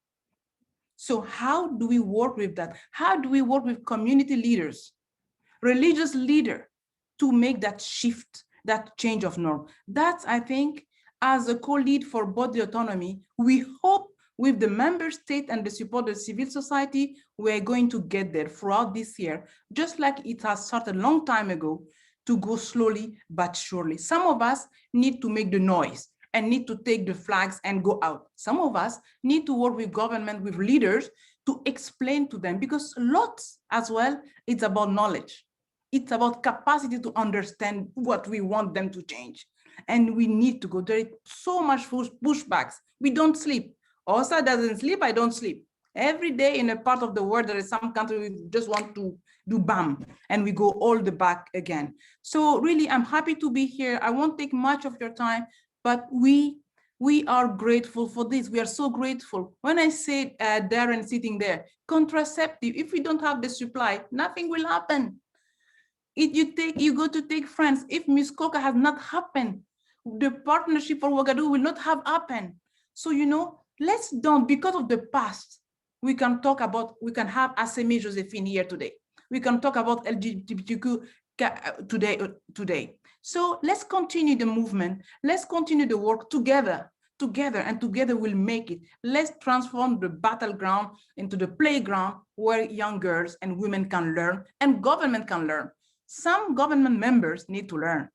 So how do we work with that? How do we work with community leaders, religious leaders, to make that shift, that change of norm? That's, I think, as a co-lead for bodily autonomy, we hope with the member state and the support of civil society, we're going to get there throughout this year, just like it has started a long time ago, to go slowly but surely. Some of us need to make the noise. and need to take the flags and go out. Some of us need to work with government, with leaders, to explain to them, because lots as well, it's about knowledge. It's about capacity to understand what we want them to change. And we need to go. There is so much pushbacks. We don't sleep. Osa doesn't sleep, I don't sleep. Every day in a part of the world, there is some country we just want to do BAM, and we go all the back again. So really, I'm happy to be here. I won't take much of your time, but we are grateful for this. We are so grateful. When I say Darren sitting there, contraceptive, if we don't have the supply, nothing will happen. If you go to take France, if Miss Coca has not happened, the partnership for Ouagadougou will not have happened. So, you know, let's don't, because of the past, we can talk about, we can have Aseme Josephine here today. We can talk about LGBTQ today. So let's continue the movement. Let's continue the work together, and together we'll make it. Let's transform the battleground into the playground where young girls and women can learn and government can learn. Some government members need to learn.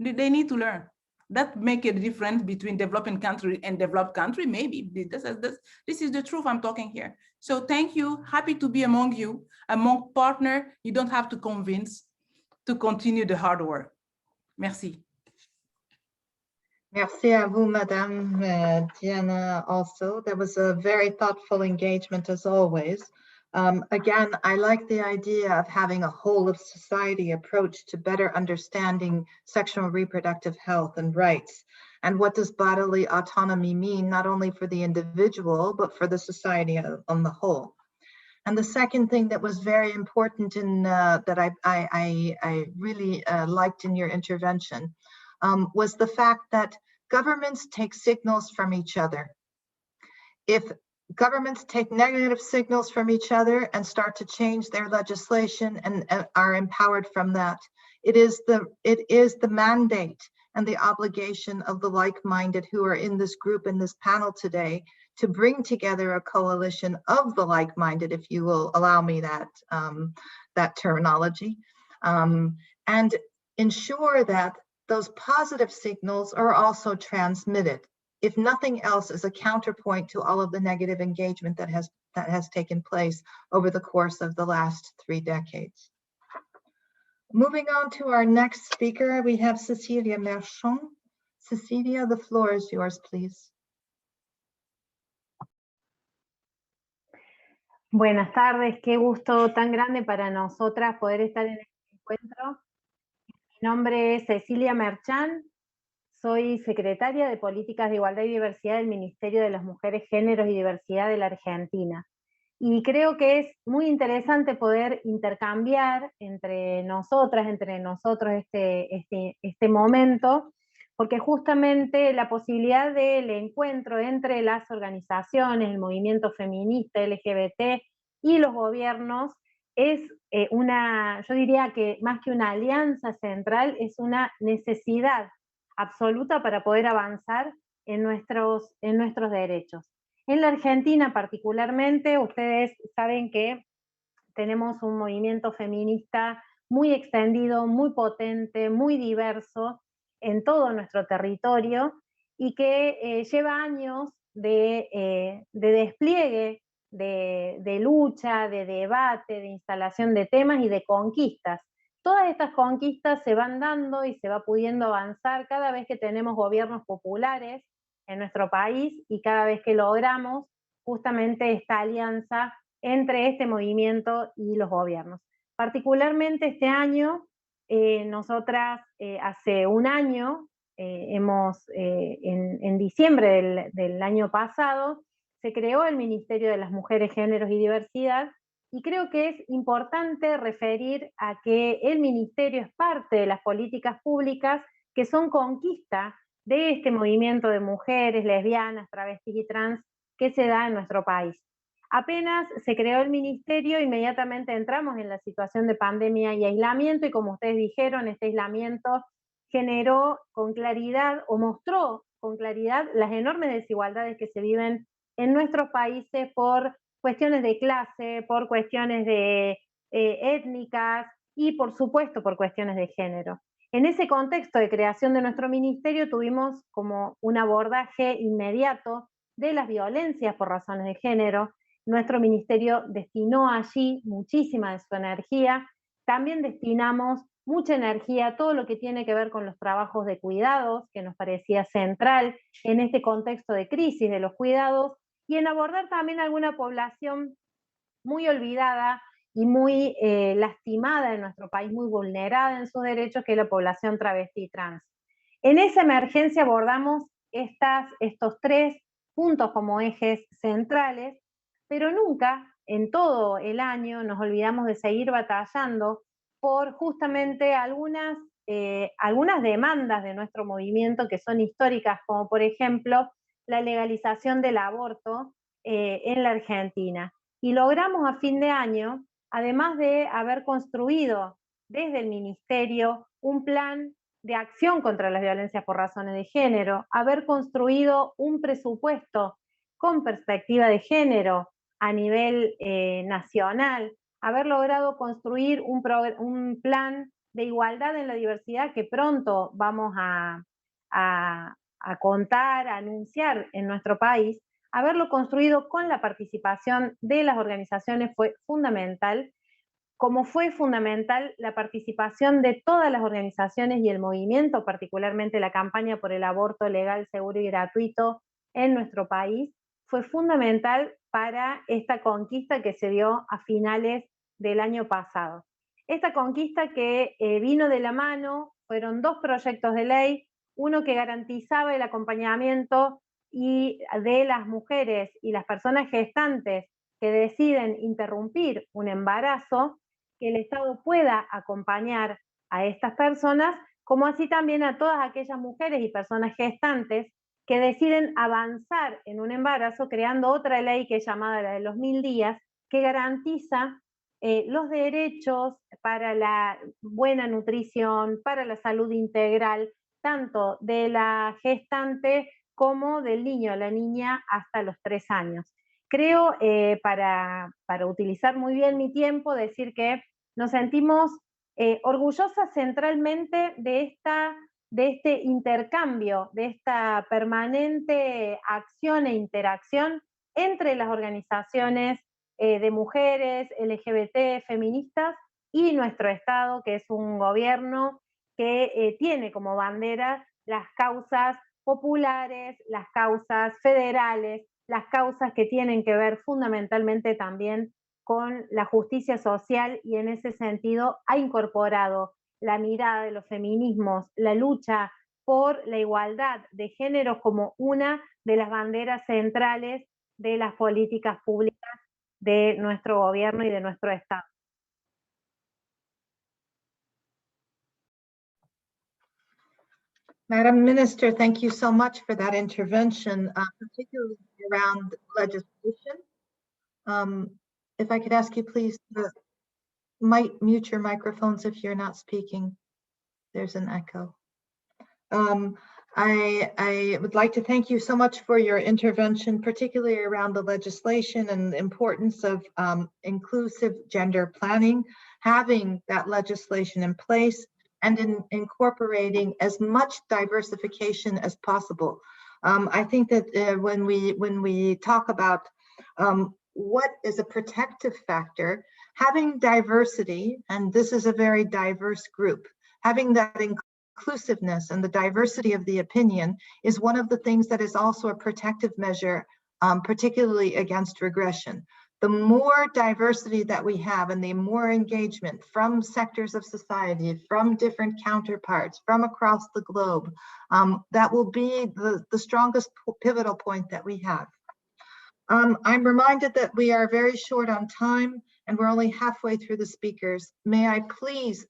They need to learn. That make a difference between developing country and developed country, maybe. This is the truth I'm talking here. So thank you, happy to be among you, among partners. You don't have to convince to continue the hard work. Merci. Merci à vous, Madame Diene, also. That was a very thoughtful engagement as always. Again, I like the idea of having a whole of society approach to better understanding sexual and reproductive health and rights. And what does bodily autonomy mean, not only for the individual, but for the society on the whole. And the second thing that was very important in that I really liked in your intervention was the fact that governments take signals from each other. If governments take negative signals from each other and start to change their legislation and are empowered from that, it is the mandate and the obligation of the like-minded who are in this group, in this panel today, to bring together a coalition of the like-minded, if you will allow me that, that terminology, and ensure that those positive signals are also transmitted, if nothing else, as a counterpoint to all of the negative engagement that has taken place over the course of the last 3 decades. Moving on to our next speaker, we have Cecilia Merchant. Cecilia, the floor is yours, please. Buenas tardes, qué gusto tan grande para nosotras poder estar en este encuentro. Mi nombre es Cecilia Merchant. Soy secretaria de Políticas de Igualdad y Diversidad del Ministerio de las Mujeres, Géneros y Diversidad de la Argentina. Y creo que es muy interesante poder intercambiar entre nosotras, entre nosotros este momento, porque justamente la posibilidad del encuentro entre las organizaciones, el movimiento feminista, LGBT y los gobiernos es yo diría que más que una alianza central, es una necesidad absoluta para poder avanzar en nuestros derechos. En la Argentina particularmente, ustedes saben que tenemos un movimiento feminista muy extendido, muy potente, muy diverso en todo nuestro territorio y que lleva años de despliegue, de lucha, de debate, de instalación de temas y de conquistas. Todas estas conquistas se van dando y se va pudiendo avanzar cada vez que tenemos gobiernos populares en nuestro país y cada vez que logramos justamente esta alianza entre este movimiento y los gobiernos. Particularmente este año, nosotras hace un año, en diciembre del año pasado, se creó el Ministerio de las Mujeres, Géneros y Diversidad, y creo que es importante referir a que el ministerio es parte de las políticas públicas que son conquista de este movimiento de mujeres, lesbianas, travestis y trans que se da en nuestro país. Apenas se creó el ministerio, inmediatamente entramos en la situación de pandemia y aislamiento, y como ustedes dijeron, este aislamiento generó con claridad, o mostró con claridad, las enormes desigualdades que se viven en nuestros países por cuestiones de clase, por cuestiones étnicas y por supuesto por cuestiones de género. En ese contexto de creación de nuestro ministerio tuvimos como un abordaje inmediato de las violencias por razones de género. Nuestro ministerio destinó allí muchísima de su energía. También destinamos mucha energía a todo lo que tiene que ver con los trabajos de cuidados, que nos parecía central en este contexto de crisis de los cuidados, y en abordar también alguna población muy olvidada y muy lastimada en nuestro país, muy vulnerada en sus derechos, que es la población travesti y trans. En esa emergencia abordamos estos 3 puntos como ejes centrales, pero nunca en todo el año nos olvidamos de seguir batallando por justamente algunas demandas de nuestro movimiento que son históricas, como por ejemplo la legalización del aborto en la Argentina. Y logramos a fin de año, además de haber construido desde el Ministerio un plan de acción contra las violencias por razones de género, haber construido un presupuesto con perspectiva de género a nivel nacional, haber logrado construir un plan de igualdad en la diversidad que pronto vamos a contar, a anunciar en nuestro país. Haberlo construido con la participación de las organizaciones fue fundamental, como fue fundamental la participación de todas las organizaciones y el movimiento, particularmente la campaña por el aborto legal, seguro y gratuito en nuestro país, fue fundamental para esta conquista que se dio a finales del año pasado. Esta conquista que vino de la mano, fueron 2 proyectos de ley, uno que garantizaba el acompañamiento y de las mujeres y las personas gestantes que deciden interrumpir un embarazo, que el Estado pueda acompañar a estas personas, como así también a todas aquellas mujeres y personas gestantes que deciden avanzar en un embarazo, creando otra ley que es llamada la de los 1000 días, que garantiza los derechos para la buena nutrición, para la salud integral, tanto de la gestante como del niño o la niña hasta los 3 años. Creo, para utilizar muy bien mi tiempo, decir que nos sentimos orgullosas centralmente de este intercambio, de esta permanente acción e interacción entre las organizaciones de mujeres, LGBT, feministas, y nuestro Estado, que es un gobierno que tiene como bandera las causas populares, las causas federales, las causas que tienen que ver fundamentalmente también con la justicia social, y en ese sentido ha incorporado la mirada de los feminismos, la lucha por la igualdad de género como una de las banderas centrales de las políticas públicas de nuestro gobierno y de nuestro Estado. Madam Minister, thank you so much for that intervention, particularly around legislation. If I could ask you please to mute your microphones if you're not speaking. There's an echo. I would like to thank you so much for your intervention, particularly around the legislation and the importance of inclusive gender planning, having that legislation in place, and in incorporating as much diversification as possible. I think that when we talk about what is a protective factor, having diversity, and this is a very diverse group, having that inclusiveness and the diversity of the opinion is one of the things that is also a protective measure, particularly against regression. The more diversity that we have and the more engagement from sectors of society, from different counterparts, from across the globe, that will be the strongest pivotal point that we have. I'm reminded that we are very short on time and we're only halfway through the speakers. May I please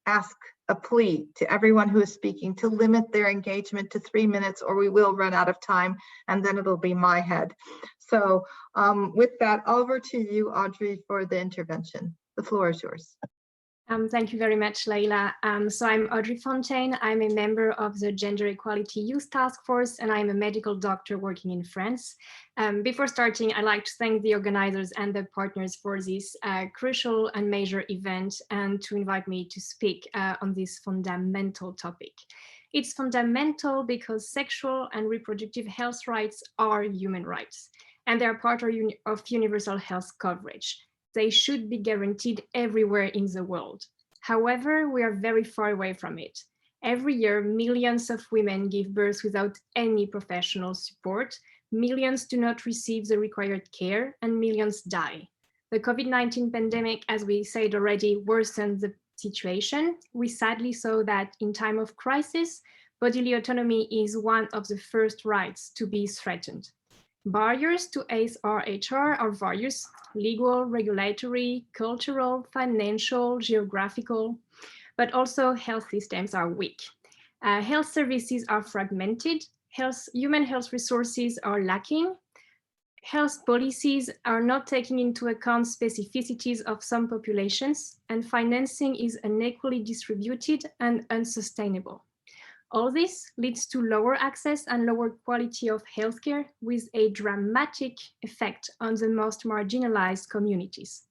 ask a plea to everyone who is speaking to limit their engagement to 3 minutes, or we will run out of time and then it'll be my head. So with that, over to you, Audrey, for the intervention. The floor is yours. Thank you very much, Laila. So I'm Audrey Fontaine. I'm a member of the Gender Equality Youth Task Force, and I'm a medical doctor working in France. Before starting, I'd like to thank the organizers and the partners for this crucial and major event, and to invite me to speak on this fundamental topic. It's fundamental because sexual and reproductive health rights are human rights, and they are part of universal health coverage. They should be guaranteed everywhere in the world. However, we are very far away from it. Every year, millions of women give birth without any professional support. Millions do not receive the required care, and millions die. The COVID-19 pandemic, as we said already, worsened the situation. We sadly saw that in time of crisis, bodily autonomy is one of the first rights to be threatened. Barriers to SRHR are various: legal, regulatory, cultural, financial, geographical, but also health systems are weak. Health services are fragmented, human health resources are lacking, health policies are not taking into account specificities of some populations, and financing is unequally distributed and unsustainable. All this leads to lower access and lower quality of healthcare, with a dramatic effect on the most marginalized communities.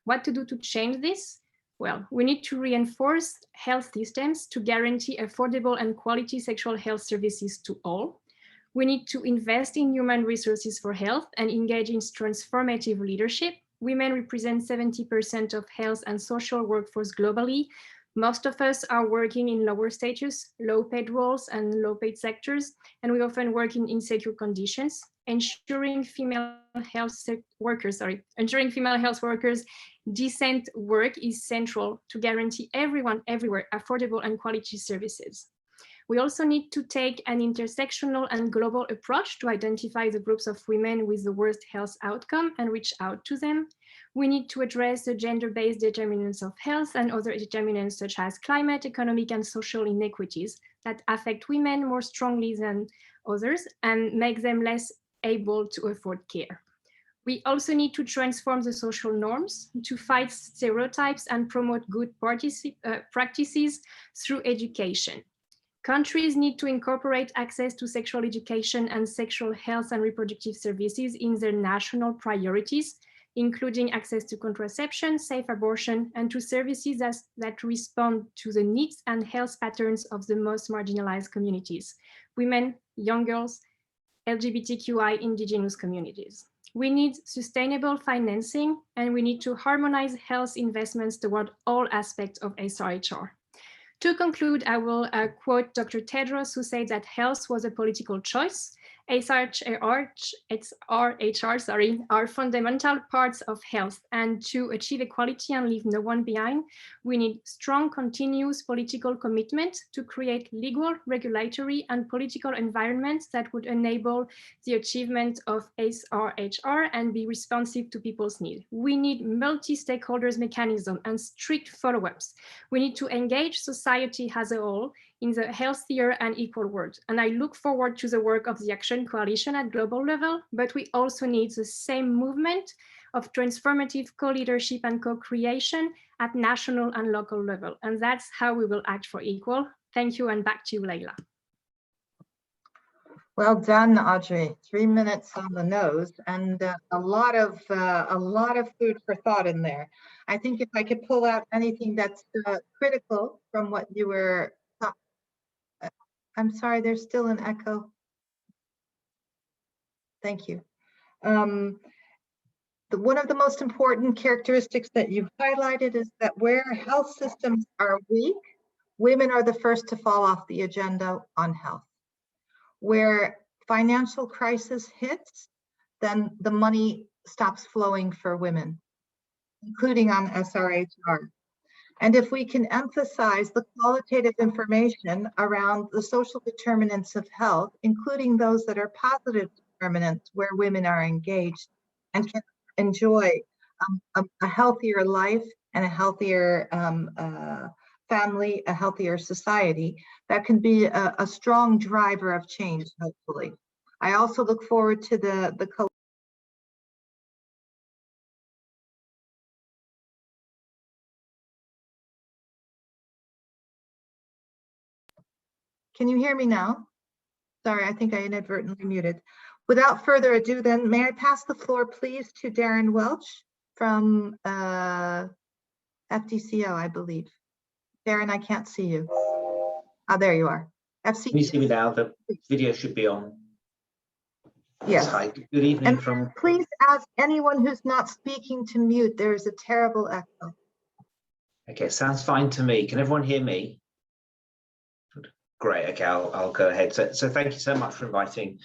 What to do to change this? Well, we need to reinforce health systems to guarantee affordable and quality sexual health services to all. We need to invest in human resources for health and engage in transformative leadership. Women represent 70% of health and social workforce globally. Most of us are working in lower status, low-paid roles and low-paid sectors, and we often work in insecure conditions. Ensuring female health workers decent work is central to guarantee everyone, everywhere, affordable and quality services. We also need to take an intersectional and global approach to identify the groups of women with the worst health outcome and reach out to them. We need to address the gender-based determinants of health and other determinants such as climate, economic, and social inequities that affect women more strongly than others and make them less able to afford care. We also need to transform the social norms, to fight stereotypes and promote good practices through education. Countries need to incorporate access to sexual education and sexual health and reproductive services in their national priorities, including access to contraception, safe abortion, and to services that respond to the needs and health patterns of the most marginalized communities: women, young girls, LGBTQI indigenous communities. We need sustainable financing, and we need to harmonize health investments toward all aspects of SRHR. To conclude, I will quote Dr. Tedros, who said that health was a political choice. SRHR are fundamental parts of health, and to achieve equality and leave no one behind, we need strong, continuous political commitment to create legal, regulatory, and political environments that would enable the achievement of SRHR and be responsive to people's needs. We need multi-stakeholders mechanism and strict follow-ups. We need to engage society as a whole in the healthier and equal world. And I look forward to the work of the Action Coalition at global level, but we also need the same movement of transformative co-leadership and co-creation at national and local level. And that's how we will act for equal. Thank you, and back to you, Laila. Well done, Audrey. 3 minutes on the nose, and a lot of food for thought in there. I think if I could pull out anything that's critical from what you were I'm sorry, there's still an echo. Thank you. One of the most important characteristics that you've highlighted is that where health systems are weak, women are the first to fall off the agenda on health. Where financial crisis hits, then the money stops flowing for women, including on SRHR. And if we can emphasize the qualitative information around the social determinants of health, including those that are positive determinants where women are engaged and can enjoy a healthier life and a healthier family, a healthier society, that can be a strong driver of change, hopefully. I also look forward to the Can you hear me now? Sorry, I think I inadvertently muted. Without further ado, then, may I pass the floor, please, to Darren Welch from FDCO, I believe. Darren, I can't see you. Oh, there you are. Can you see me now? The video should be on. Yes. Hi, good evening And from... please ask anyone who's not speaking to mute. There is a terrible echo. Okay, sounds fine to me. Can everyone hear me? Great, okay, I'll go ahead. So thank you so much for inviting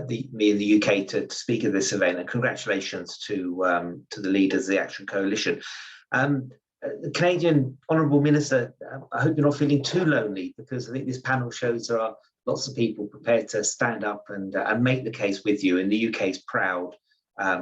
me in the UK to speak at this event, and congratulations to the leaders of the Action Coalition. The Canadian Honourable Minister, I hope you're not feeling too lonely, because I think this panel shows there are lots of people prepared to stand up and make the case with you, and the UK is proud,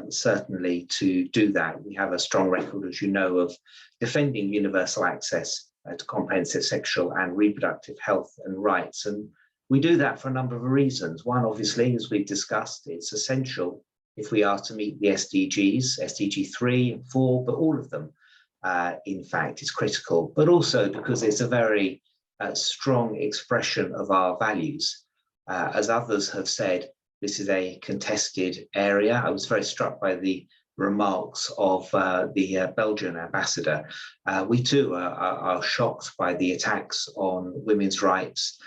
certainly, to do that. We have a strong record, as you know, of defending universal access to comprehensive sexual and reproductive health and rights. And we do that for a number of reasons. One, obviously, as we've discussed, it's essential if we are to meet the SDGs, SDG 3 and 4, but all of them, in fact, is critical, but also because it's a very strong expression of our values. As others have said, this is a contested area. I was very struck by the remarks of the Belgian ambassador. We too are shocked by the attacks on women's rights.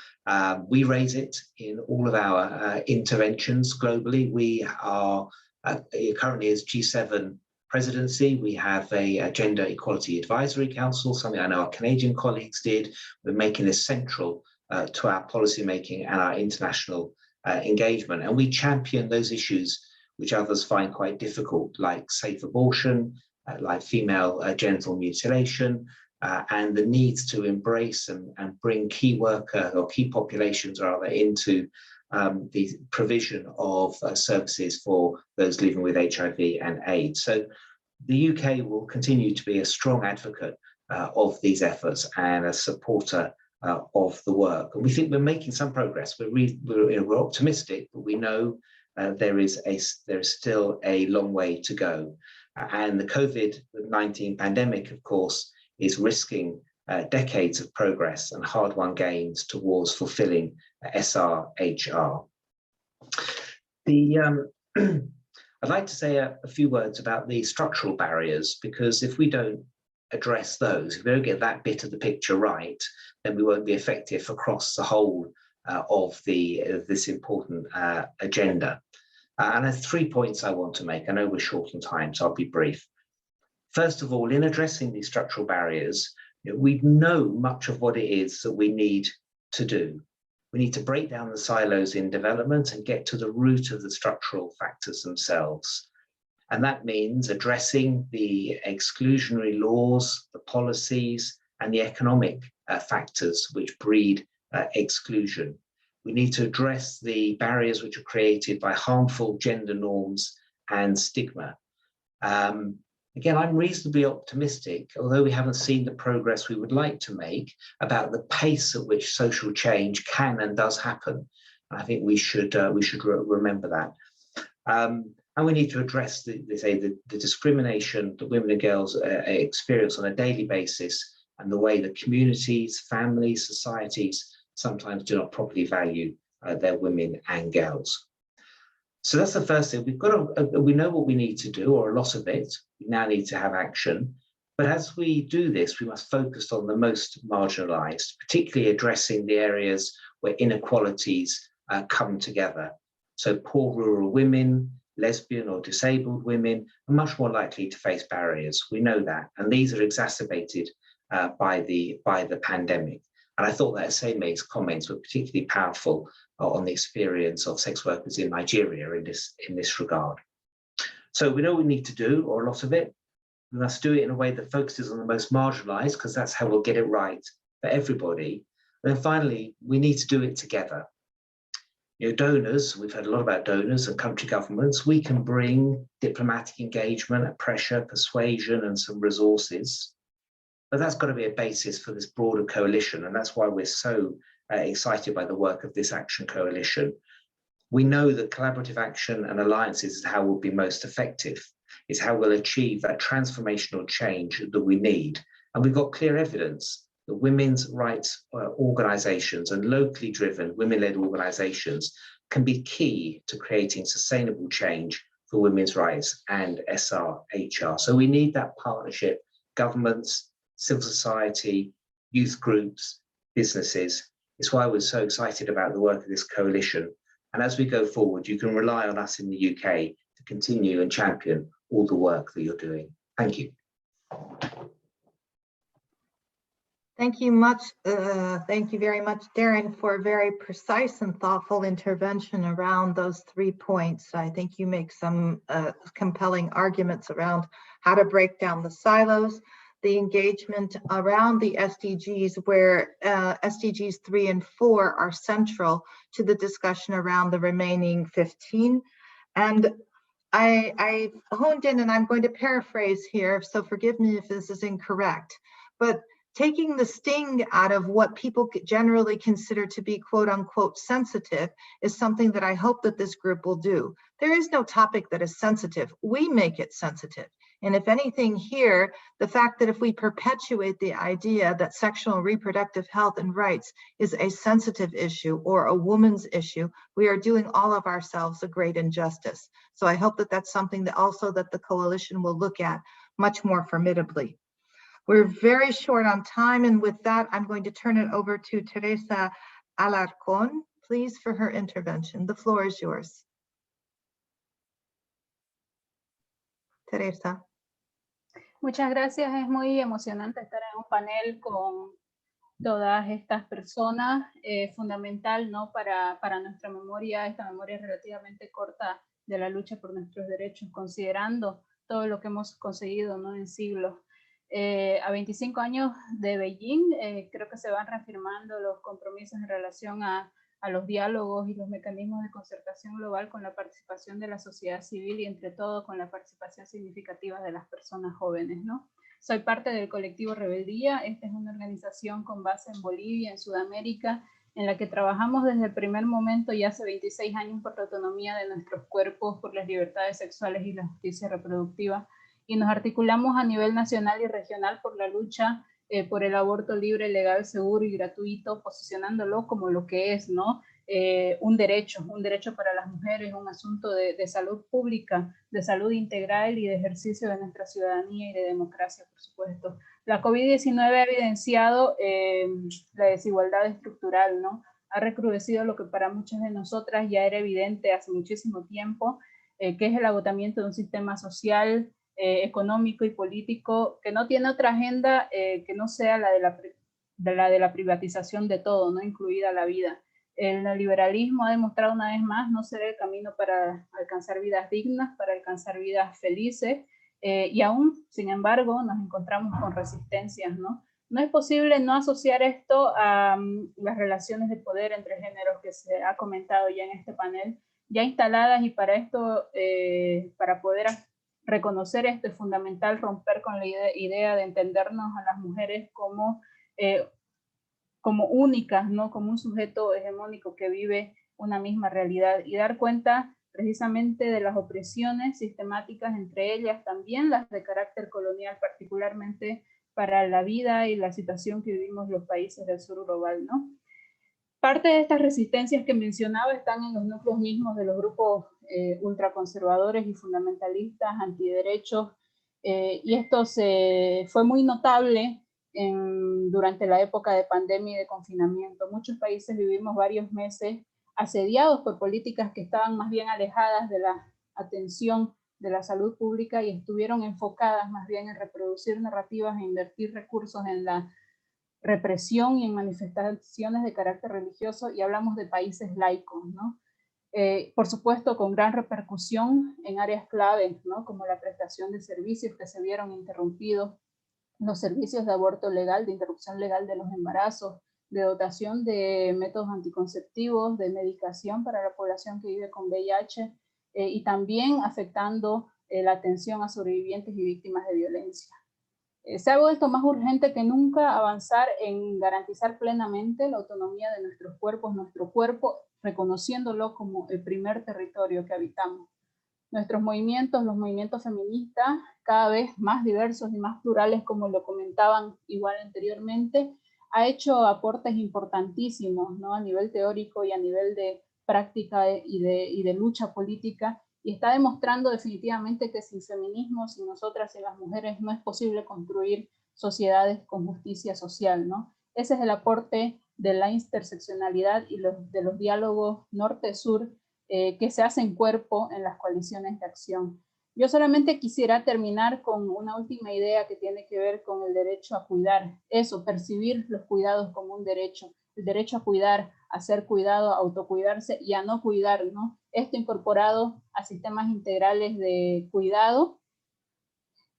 We raise it in all of our interventions globally. We are currently, as G7 presidency, we have a Gender Equality Advisory Council, something I know our Canadian colleagues did. We're making this central to our policy making and our international engagement. And we champion those issues which others find quite difficult, like safe abortion, like female genital mutilation, and the needs to embrace and bring key worker or key populations rather into the provision of services for those living with HIV and AIDS. So the UK will continue to be a strong advocate of these efforts and a supporter of the work. And we think we're making some progress. We're optimistic, but we know there is still a long way to go. And the COVID-19 pandemic, of course, is risking decades of progress and hard-won gains towards fulfilling SRHR. I'd like to say a few words about the structural barriers, because if we don't address those, if we don't get that bit of the picture right, then we won't be effective across the whole of this important agenda. And there's 3 points I want to make. I know we're short on time, so I'll be brief. First of all, in addressing these structural barriers, we know much of what it is that we need to do. We need to break down the silos in development and get to the root of the structural factors themselves. And that means addressing the exclusionary laws, the policies, and the economic factors which breed exclusion. We need to address the barriers which are created by harmful gender norms and stigma. Again, I'm reasonably optimistic, although we haven't seen the progress we would like to make, about the pace at which social change can and does happen. I think we should remember that. And we need to address the discrimination that women and girls experience on a daily basis, and the way that communities, families, societies sometimes do not properly value their women and girls. So that's the first thing. We know what we need to do, or a lot of it. We now need to have action. But as we do this, we must focus on the most marginalized, particularly addressing the areas where inequalities come together. So poor rural women, lesbian or disabled women are much more likely to face barriers. We know that, and these are exacerbated by the pandemic. And I thought that Aseme's comments were particularly powerful on the experience of sex workers in Nigeria in this regard. So we know what we need to do, or a lot of it. We must do it in a way that focuses on the most marginalized, because that's how we'll get it right for everybody. And then finally, we need to do it together. Donors, we've heard a lot about donors and country governments. We can bring diplomatic engagement, pressure, persuasion, and some resources. But that's got to be a basis for this broader coalition. And that's why we're so excited by the work of this Action Coalition. We know that collaborative action and alliances is how we'll be most effective. It's how we'll achieve that transformational change that we need. And we've got clear evidence the women's rights organizations and locally driven women-led organizations can be key to creating sustainable change for women's rights and SRHR. So we need that partnership, governments, civil society, youth groups, businesses. It's why we're so excited about the work of this coalition. And as we go forward, you can rely on us in the UK to continue and champion all the work that you're doing. Thank you. Thank you very much, Darren, for a very precise and thoughtful intervention around those 3 points. I think you make some compelling arguments around how to break down the silos, the engagement around the SDGs, where SDGs 3 and 4 are central to the discussion around the remaining 15. And I honed in, and I'm going to paraphrase here, so forgive me if this is incorrect, but taking the sting out of what people generally consider to be quote unquote sensitive is something that I hope that this group will do. There is no topic that is sensitive. We make it sensitive. And if anything here, the fact that if we perpetuate the idea that sexual and reproductive health and rights is a sensitive issue or a woman's issue, we are doing all of ourselves a great injustice. So I hope that that's something that also that the coalition will look at much more formidably. We're very short on time, and with that, I'm going to turn it over to Teresa Alarcón, please, for her intervention. The floor is yours. Teresa. Muchas gracias. Es muy emocionante estar en un panel con todas estas personas. Fundamental, ¿no? para nuestra memoria, esta memoria relativamente corta de la lucha por nuestros derechos, considerando todo lo que hemos conseguido, ¿no? En siglos. A 25 años de Beijing, creo que se van reafirmando los compromisos en relación a los diálogos y los mecanismos de concertación global con la participación de la sociedad civil y entre todo con la participación significativa de las personas jóvenes, ¿no? Soy parte del colectivo Rebeldía. Esta es una organización con base en Bolivia, en Sudamérica, en la que trabajamos desde el primer momento y hace 26 años por la autonomía de nuestros cuerpos, por las libertades sexuales y la justicia reproductiva. Y nos articulamos a nivel nacional y regional por la lucha por el aborto libre, legal, seguro y gratuito, posicionándolo como lo que es, ¿no? Un derecho para las mujeres, un asunto de salud pública, de salud integral y de ejercicio de nuestra ciudadanía y de democracia, por supuesto. La COVID-19 ha evidenciado la desigualdad estructural, ¿no? Ha recrudecido lo que para muchas de nosotras ya era evidente hace muchísimo tiempo, que es el agotamiento de un sistema social, económico y político que no tiene otra agenda que no sea la de la privatización de todo, ¿no? Incluida la vida. El neoliberalismo ha demostrado una vez más no ser el camino para alcanzar vidas dignas, para alcanzar vidas felices, y aún, sin embargo, nos encontramos con resistencias, ¿no? No es posible no asociar esto a las relaciones de poder entre géneros que se ha comentado ya en este panel, ya instaladas, y para esto, para poder reconocer esto es fundamental romper con la idea de entendernos a las mujeres como únicas, ¿no? Como un sujeto hegemónico que vive una misma realidad, y dar cuenta precisamente de las opresiones sistemáticas, entre ellas también las de carácter colonial, particularmente para la vida y la situación que vivimos los países del sur global, ¿no? Parte de estas resistencias que mencionaba están en los núcleos mismos de los grupos ultraconservadores y fundamentalistas, antiderechos, y esto fue muy notable durante la época de pandemia y de confinamiento. Muchos países vivimos varios meses asediados por políticas que estaban más bien alejadas de la atención de la salud pública y estuvieron enfocadas más bien en reproducir narrativas e invertir recursos en la represión y en manifestaciones de carácter religioso, y hablamos de países laicos, ¿no? Por supuesto, con gran repercusión en áreas claves, ¿no? Como la prestación de servicios que se vieron interrumpidos, los servicios de aborto legal, de interrupción legal de los embarazos, de dotación de métodos anticonceptivos, de medicación para la población que vive con VIH, y también afectando la atención a sobrevivientes y víctimas de violencia. Se ha vuelto más urgente que nunca avanzar en garantizar plenamente la autonomía de nuestros cuerpos, nuestro cuerpo, reconociéndolo como el primer territorio que habitamos. Nuestros movimientos, los movimientos feministas, cada vez más diversos y más plurales, como lo comentaban igual anteriormente, ha hecho aportes importantísimos, ¿no? A nivel teórico y a nivel de práctica y de lucha política, y está demostrando definitivamente que sin feminismo, sin nosotras, sin las mujeres, no es posible construir sociedades con justicia social, ¿no? Ese es el aporte de la interseccionalidad y de los diálogos norte-sur que se hacen cuerpo en las coaliciones de acción. Yo solamente quisiera terminar con una última idea que tiene que ver con el derecho a cuidar. Eso, percibir los cuidados como un derecho. El derecho a cuidar, a ser cuidado, a autocuidarse y a no cuidar, ¿no? Esto incorporado a sistemas integrales de cuidado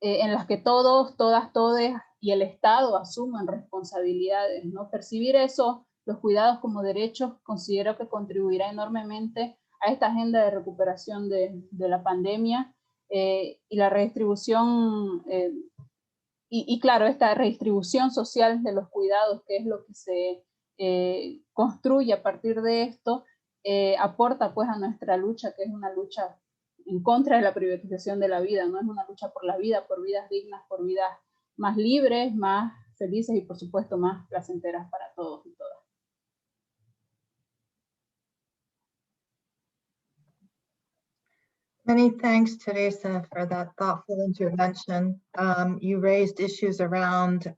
en las que todos, todas, todes y el Estado asumen responsabilidades, ¿no? Percibir eso, los cuidados como derechos, considero que contribuirá enormemente a esta agenda de recuperación de la pandemia y la redistribución, y claro, esta redistribución social de los cuidados, que es lo que se construye a partir de esto, aporta pues a nuestra lucha, que es una lucha en contra de la privatización de la vida, no es una lucha por la vida, por vidas dignas, por vidas más libres, más felices y por supuesto más placenteras para todos y todas. Many thanks, Teresa, for that thoughtful intervention. You raised issues around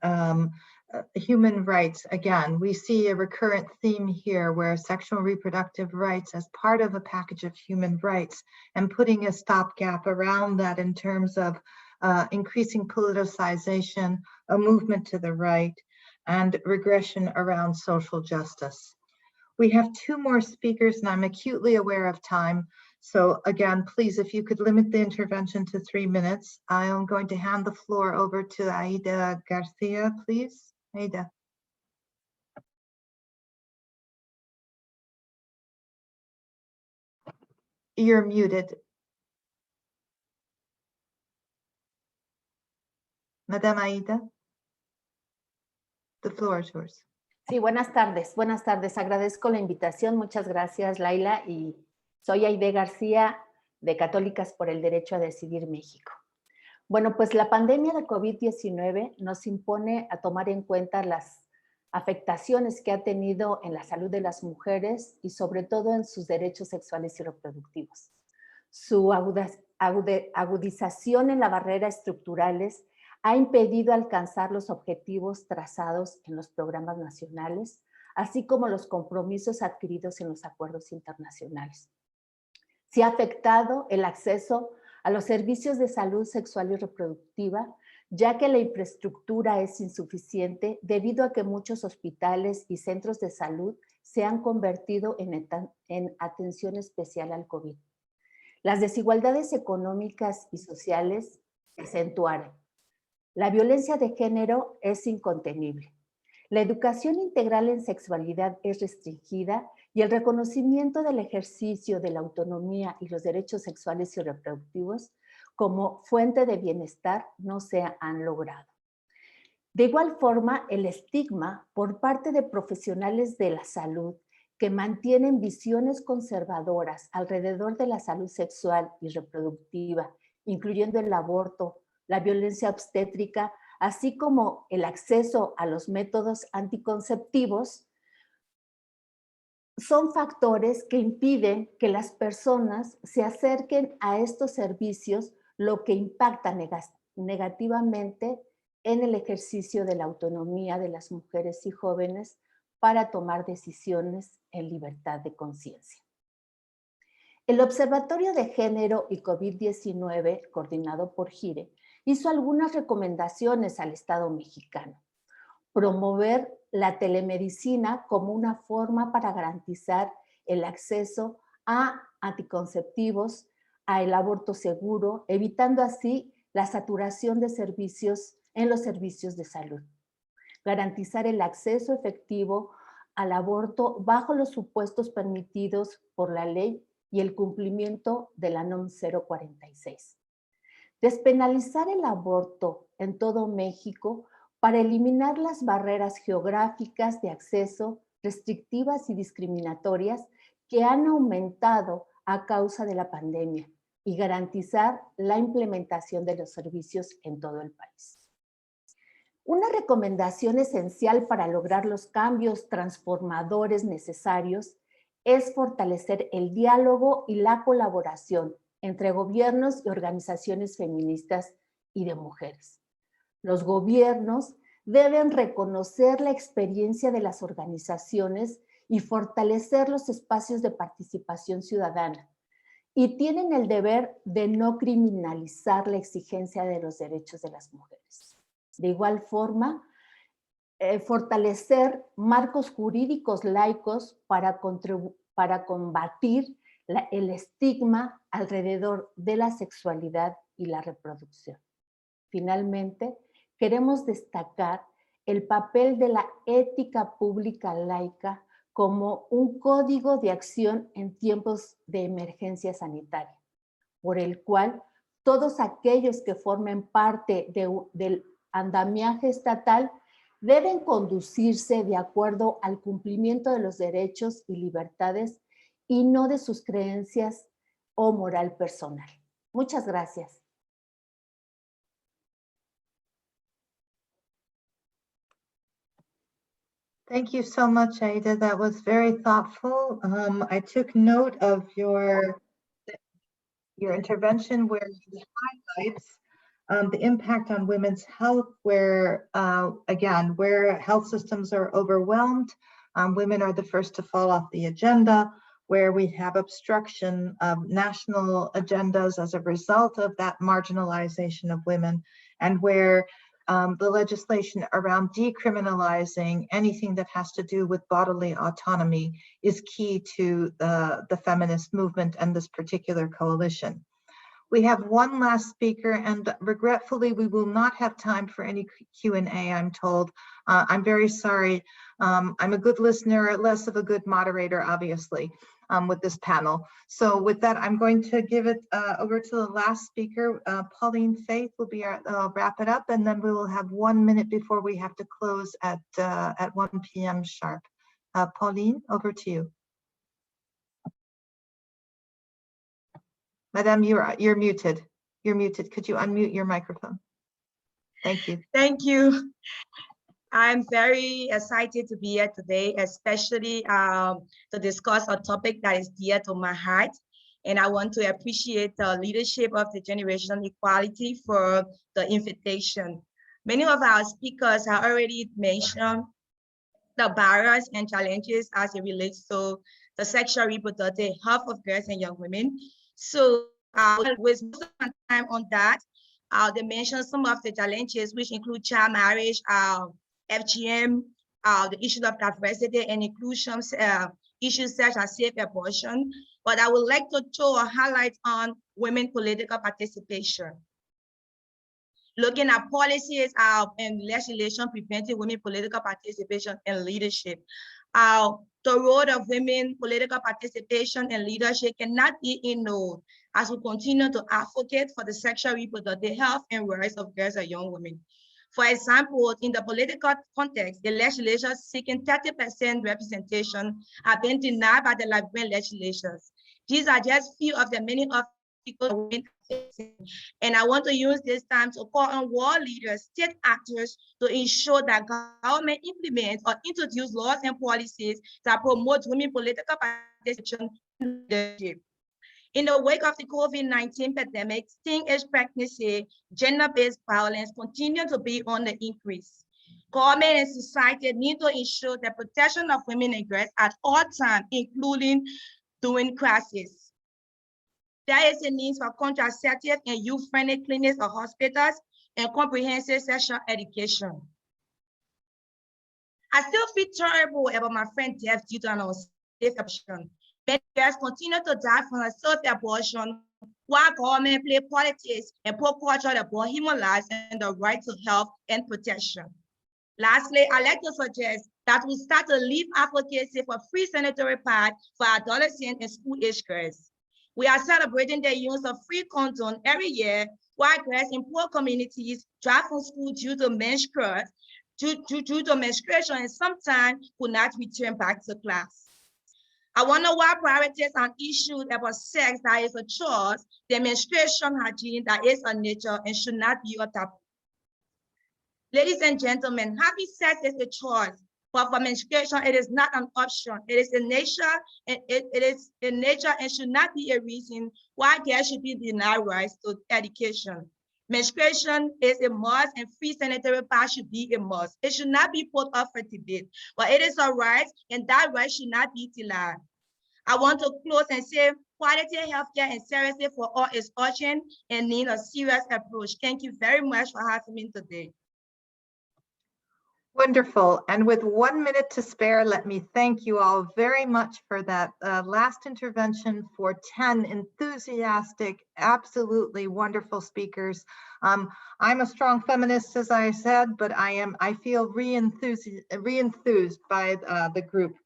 human rights. Again, we see a recurrent theme here where sexual and reproductive rights as part of a package of human rights and putting a stopgap around that in terms of increasing politicization, a movement to the right, and regression around social justice. We have two more speakers and I'm acutely aware of time. So again, please, if you could limit the intervention to 3 minutes, I am going to hand the floor over to Aíde García, please. Aíde. You're muted. Madame Aíde, the floor is yours. Sí, buenas tardes, buenas tardes. Agradezco la invitación. Muchas gracias, Laila. Y soy Aíde García, de Católicas por el Derecho a Decidir México. Bueno, pues la pandemia de COVID-19 nos impone a tomar en cuenta las afectaciones que ha tenido en la salud de las mujeres y sobre todo en sus derechos sexuales y reproductivos. Su agudización en las barreras estructurales ha impedido alcanzar los objetivos trazados en los programas nacionales, así como los compromisos adquiridos en los acuerdos internacionales. Se ha afectado el acceso a los servicios de salud sexual y reproductiva, ya que la infraestructura es insuficiente debido a que muchos hospitales y centros de salud se han convertido en atención especial al COVID. Las desigualdades económicas y sociales se acentuaron. La violencia de género es incontenible. La educación integral en sexualidad es restringida y el reconocimiento del ejercicio de la autonomía y los derechos sexuales y reproductivos como fuente de bienestar no se han logrado. De igual forma, el estigma por parte de profesionales de la salud que mantienen visiones conservadoras alrededor de la salud sexual y reproductiva, incluyendo el aborto, la violencia obstétrica, así como el acceso a los métodos anticonceptivos, son factores que impiden que las personas se acerquen a estos servicios, lo que impacta negativamente en el ejercicio de la autonomía de las mujeres y jóvenes para tomar decisiones en libertad de conciencia. El Observatorio de Género y COVID-19, coordinado por GIRE, hizo algunas recomendaciones al Estado mexicano. Promover la telemedicina como una forma para garantizar el acceso a anticonceptivos, al aborto seguro, evitando así la saturación de servicios en los servicios de salud. Garantizar el acceso efectivo al aborto bajo los supuestos permitidos por la ley y el cumplimiento de la NOM 046. Despenalizar el aborto en todo México para eliminar las barreras geográficas de acceso restrictivas y discriminatorias que han aumentado a causa de la pandemia y garantizar la implementación de los servicios en todo el país. Una recomendación esencial para lograr los cambios transformadores necesarios es fortalecer el diálogo y la colaboración entre gobiernos y organizaciones feministas y de mujeres. Los gobiernos deben reconocer la experiencia de las organizaciones y fortalecer los espacios de participación ciudadana, y tienen el deber de no criminalizar la exigencia de los derechos de las mujeres. De igual forma, fortalecer marcos jurídicos laicos para combatir el estigma alrededor de la sexualidad y la reproducción. Finalmente, queremos destacar el papel de la ética pública laica como un código de acción en tiempos de emergencia sanitaria, por el cual todos aquellos que formen parte del andamiaje estatal deben conducirse de acuerdo al cumplimiento de los derechos y libertades y no de sus creencias o moral personal. Muchas gracias. Thank you so much, Aíde. That was very thoughtful. I took note of your intervention where you highlights the impact on women's health, where, again, where health systems are overwhelmed, women are the first to fall off the agenda, where we have obstruction of national agendas as a result of that marginalization of women, and where the legislation around decriminalizing anything that has to do with bodily autonomy is key to the feminist movement and this particular coalition. We have one last speaker, and regretfully, we will not have time for any Q&A, I'm told. I'm very sorry. I'm a good listener, less of a good moderator, obviously, with this panel. So with that, I'm going to give it over to the last speaker. Pauline Faith will be our, wrap it up, and then we will have 1 minute before we have to close at 1 p.m. sharp. Pauline, over to you. Madam, you're muted. You're muted. Could you unmute your microphone? Thank you. Thank you. I'm very excited to be here today, especially to discuss a topic that is dear to my heart. And I want to appreciate the leadership of the Generational Equality for the invitation. Many of our speakers have already mentioned the barriers and challenges as it relates to the sexual reproductive health of girls and young women. So I will waste most of my time on that. They mentioned some of the challenges, which include child marriage, FGM, the issues of diversity and inclusion, issues such as safe abortion. But I would like to throw a highlight on women political participation. Looking at policies and legislation preventing women political participation and leadership. The role of women political participation and leadership cannot be ignored as we continue to advocate for the sexual reproductive health and rights of girls and young women. For example, in the political context, the legislation seeking 30% representation have been denied by the Liberian legislatures. These are just few of the many obstacles women are facing. And I want to use this time to call on world leaders, state actors, to ensure that government implements or introduce laws and policies that promote women political participation and leadership. In the wake of the COVID-19 pandemic, teen-age pregnancy, gender-based violence continue to be on the increase. Government and society need to ensure the protection of women and girls at all times, including during crisis. There is a need for contraceptive and youth-friendly clinics or hospitals and comprehensive sexual education. I still feel terrible about my friend death due to an unsafe abortion. Many girls continue to die from unsafe abortion while government play politics and poor culture about human lives and the right to health and protection. Lastly, I'd like to suggest that we start to leave advocacy for free sanitary pads for adolescent and school-age girls. We are celebrating the use of free condom every year, while girls in poor communities drive from school due to menstruation and sometimes could not return back to class. I wonder why priorities are issues about sex that is a choice, the menstruation hygiene that is a nature and should not be a taboo. Ladies and gentlemen, having sex is a choice, but for menstruation, it is not an option. It is in nature, and it is in nature and should not be a reason why there should be denied rights to education. Menstruation is a must, and free sanitary pads should be a must. It should not be put up for debate, but it is a right, and that right should not be denied. I want to close and say quality healthcare and services for all is urgent and need a serious approach. Thank you very much for having me today. Wonderful. And with 1 minute to spare, let me thank you all very much for that last intervention, for 10 enthusiastic, absolutely wonderful speakers. I'm a strong feminist, as I said, but I feel re-enthused by the group.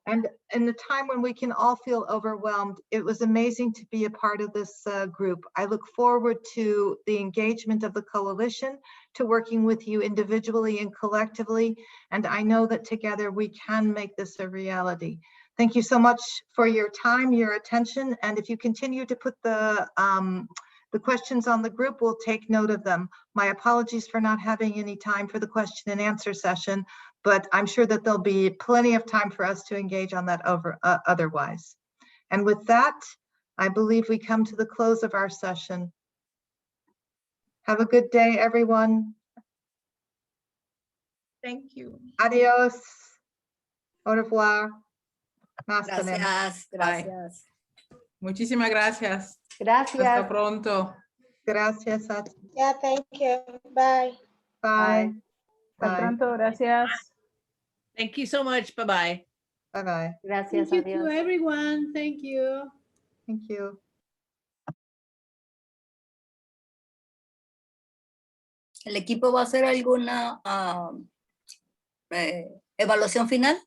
And in the time when we can all feel overwhelmed, it was amazing to be a part of this group. I look forward to the engagement of the coalition, to working with you individually and collectively. And I know that together we can make this a reality. Thank you so much for your time, your attention. And if you continue to put the questions on the group, we'll take note of them. My apologies for not having any time for the question and answer session, but I'm sure that there'll be plenty of time for us to engage on that otherwise. And with that, I believe we come to the close of our session. Have a good day, everyone. Thank you. Adios. Au revoir. Gracias, gracias. Muchísimas gracias. Gracias. Hasta pronto. Gracias. Yeah, thank you. Bye. Bye. Hasta pronto, gracias. Thank you so much. Bye-bye. Bye-bye. Gracias, Thank you adiós. to everyone. Thank you. Thank you. ¿El equipo va a hacer alguna evaluación final?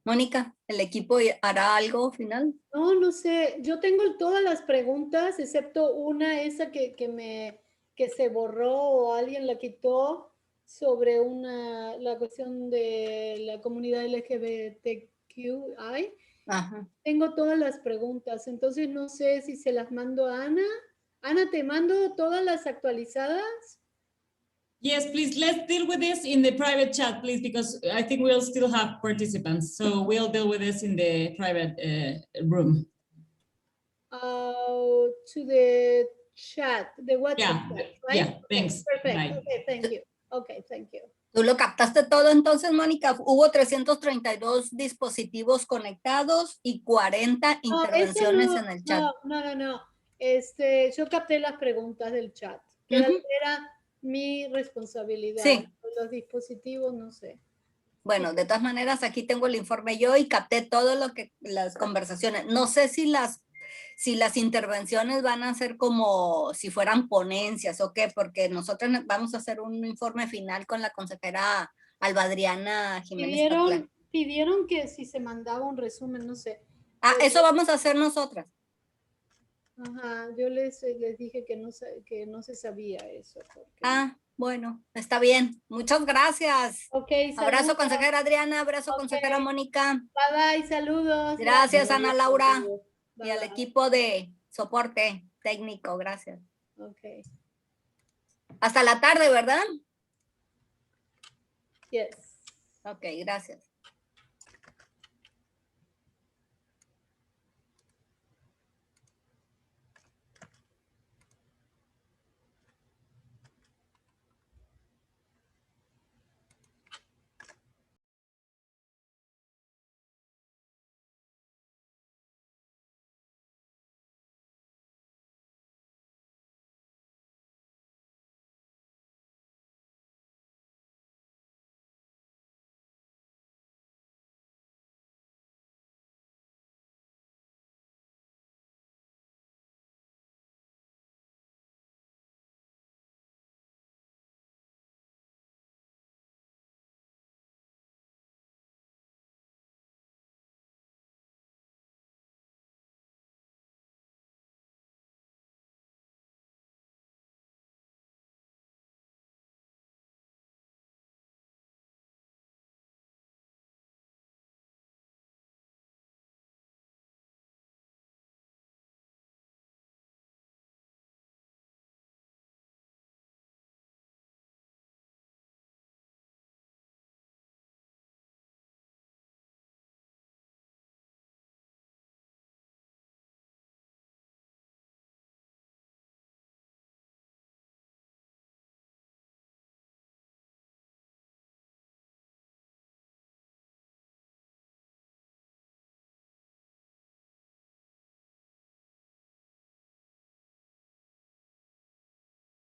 Mónica, ¿el equipo hará algo final? No, no sé. Yo tengo todas las preguntas, excepto una, esa que se borró o alguien la quitó, sobre la cuestión de la comunidad LGBTQI. Ajá. Tengo todas las preguntas, entonces no sé si se las mando a Ana. Ana, ¿te mando todas las actualizadas? Yes, please, let's deal with this in the private chat, please, because I think we'll still have participants. So we'll deal with this in the private room. To the chat, the WhatsApp chat, right? Yeah, thanks. Perfect. Bye. Okay, thank you. Okay, thank you. ¿Tú lo captaste todo entonces, Mónica? Hubo 332 dispositivos conectados y 40 intervenciones en el chat. No. Yo capté las preguntas del chat, que era mi responsabilidad. Sí. Los dispositivos, no sé. Bueno, de todas maneras, aquí tengo el informe yo y capté todo lo que las conversaciones. No sé si las intervenciones van a ser como si fueran ponencias o qué, porque nosotros vamos a hacer un informe final con la consejera Alba Adriana Jiménez. Pidieron que si se mandaba un resumen, no sé. Eso vamos a hacer nosotras. Ajá, yo les dije que no se sabía eso. Bueno, está bien. Muchas gracias. Okay, abrazo, consejera Adriana. Abrazo, consejera Mónica. Bye, bye, saludos. Gracias, Ana Laura. Bye, y al bye. equipo de soporte técnico. Gracias. Okay. Hasta la tarde, ¿verdad? Yes. Ok, gracias.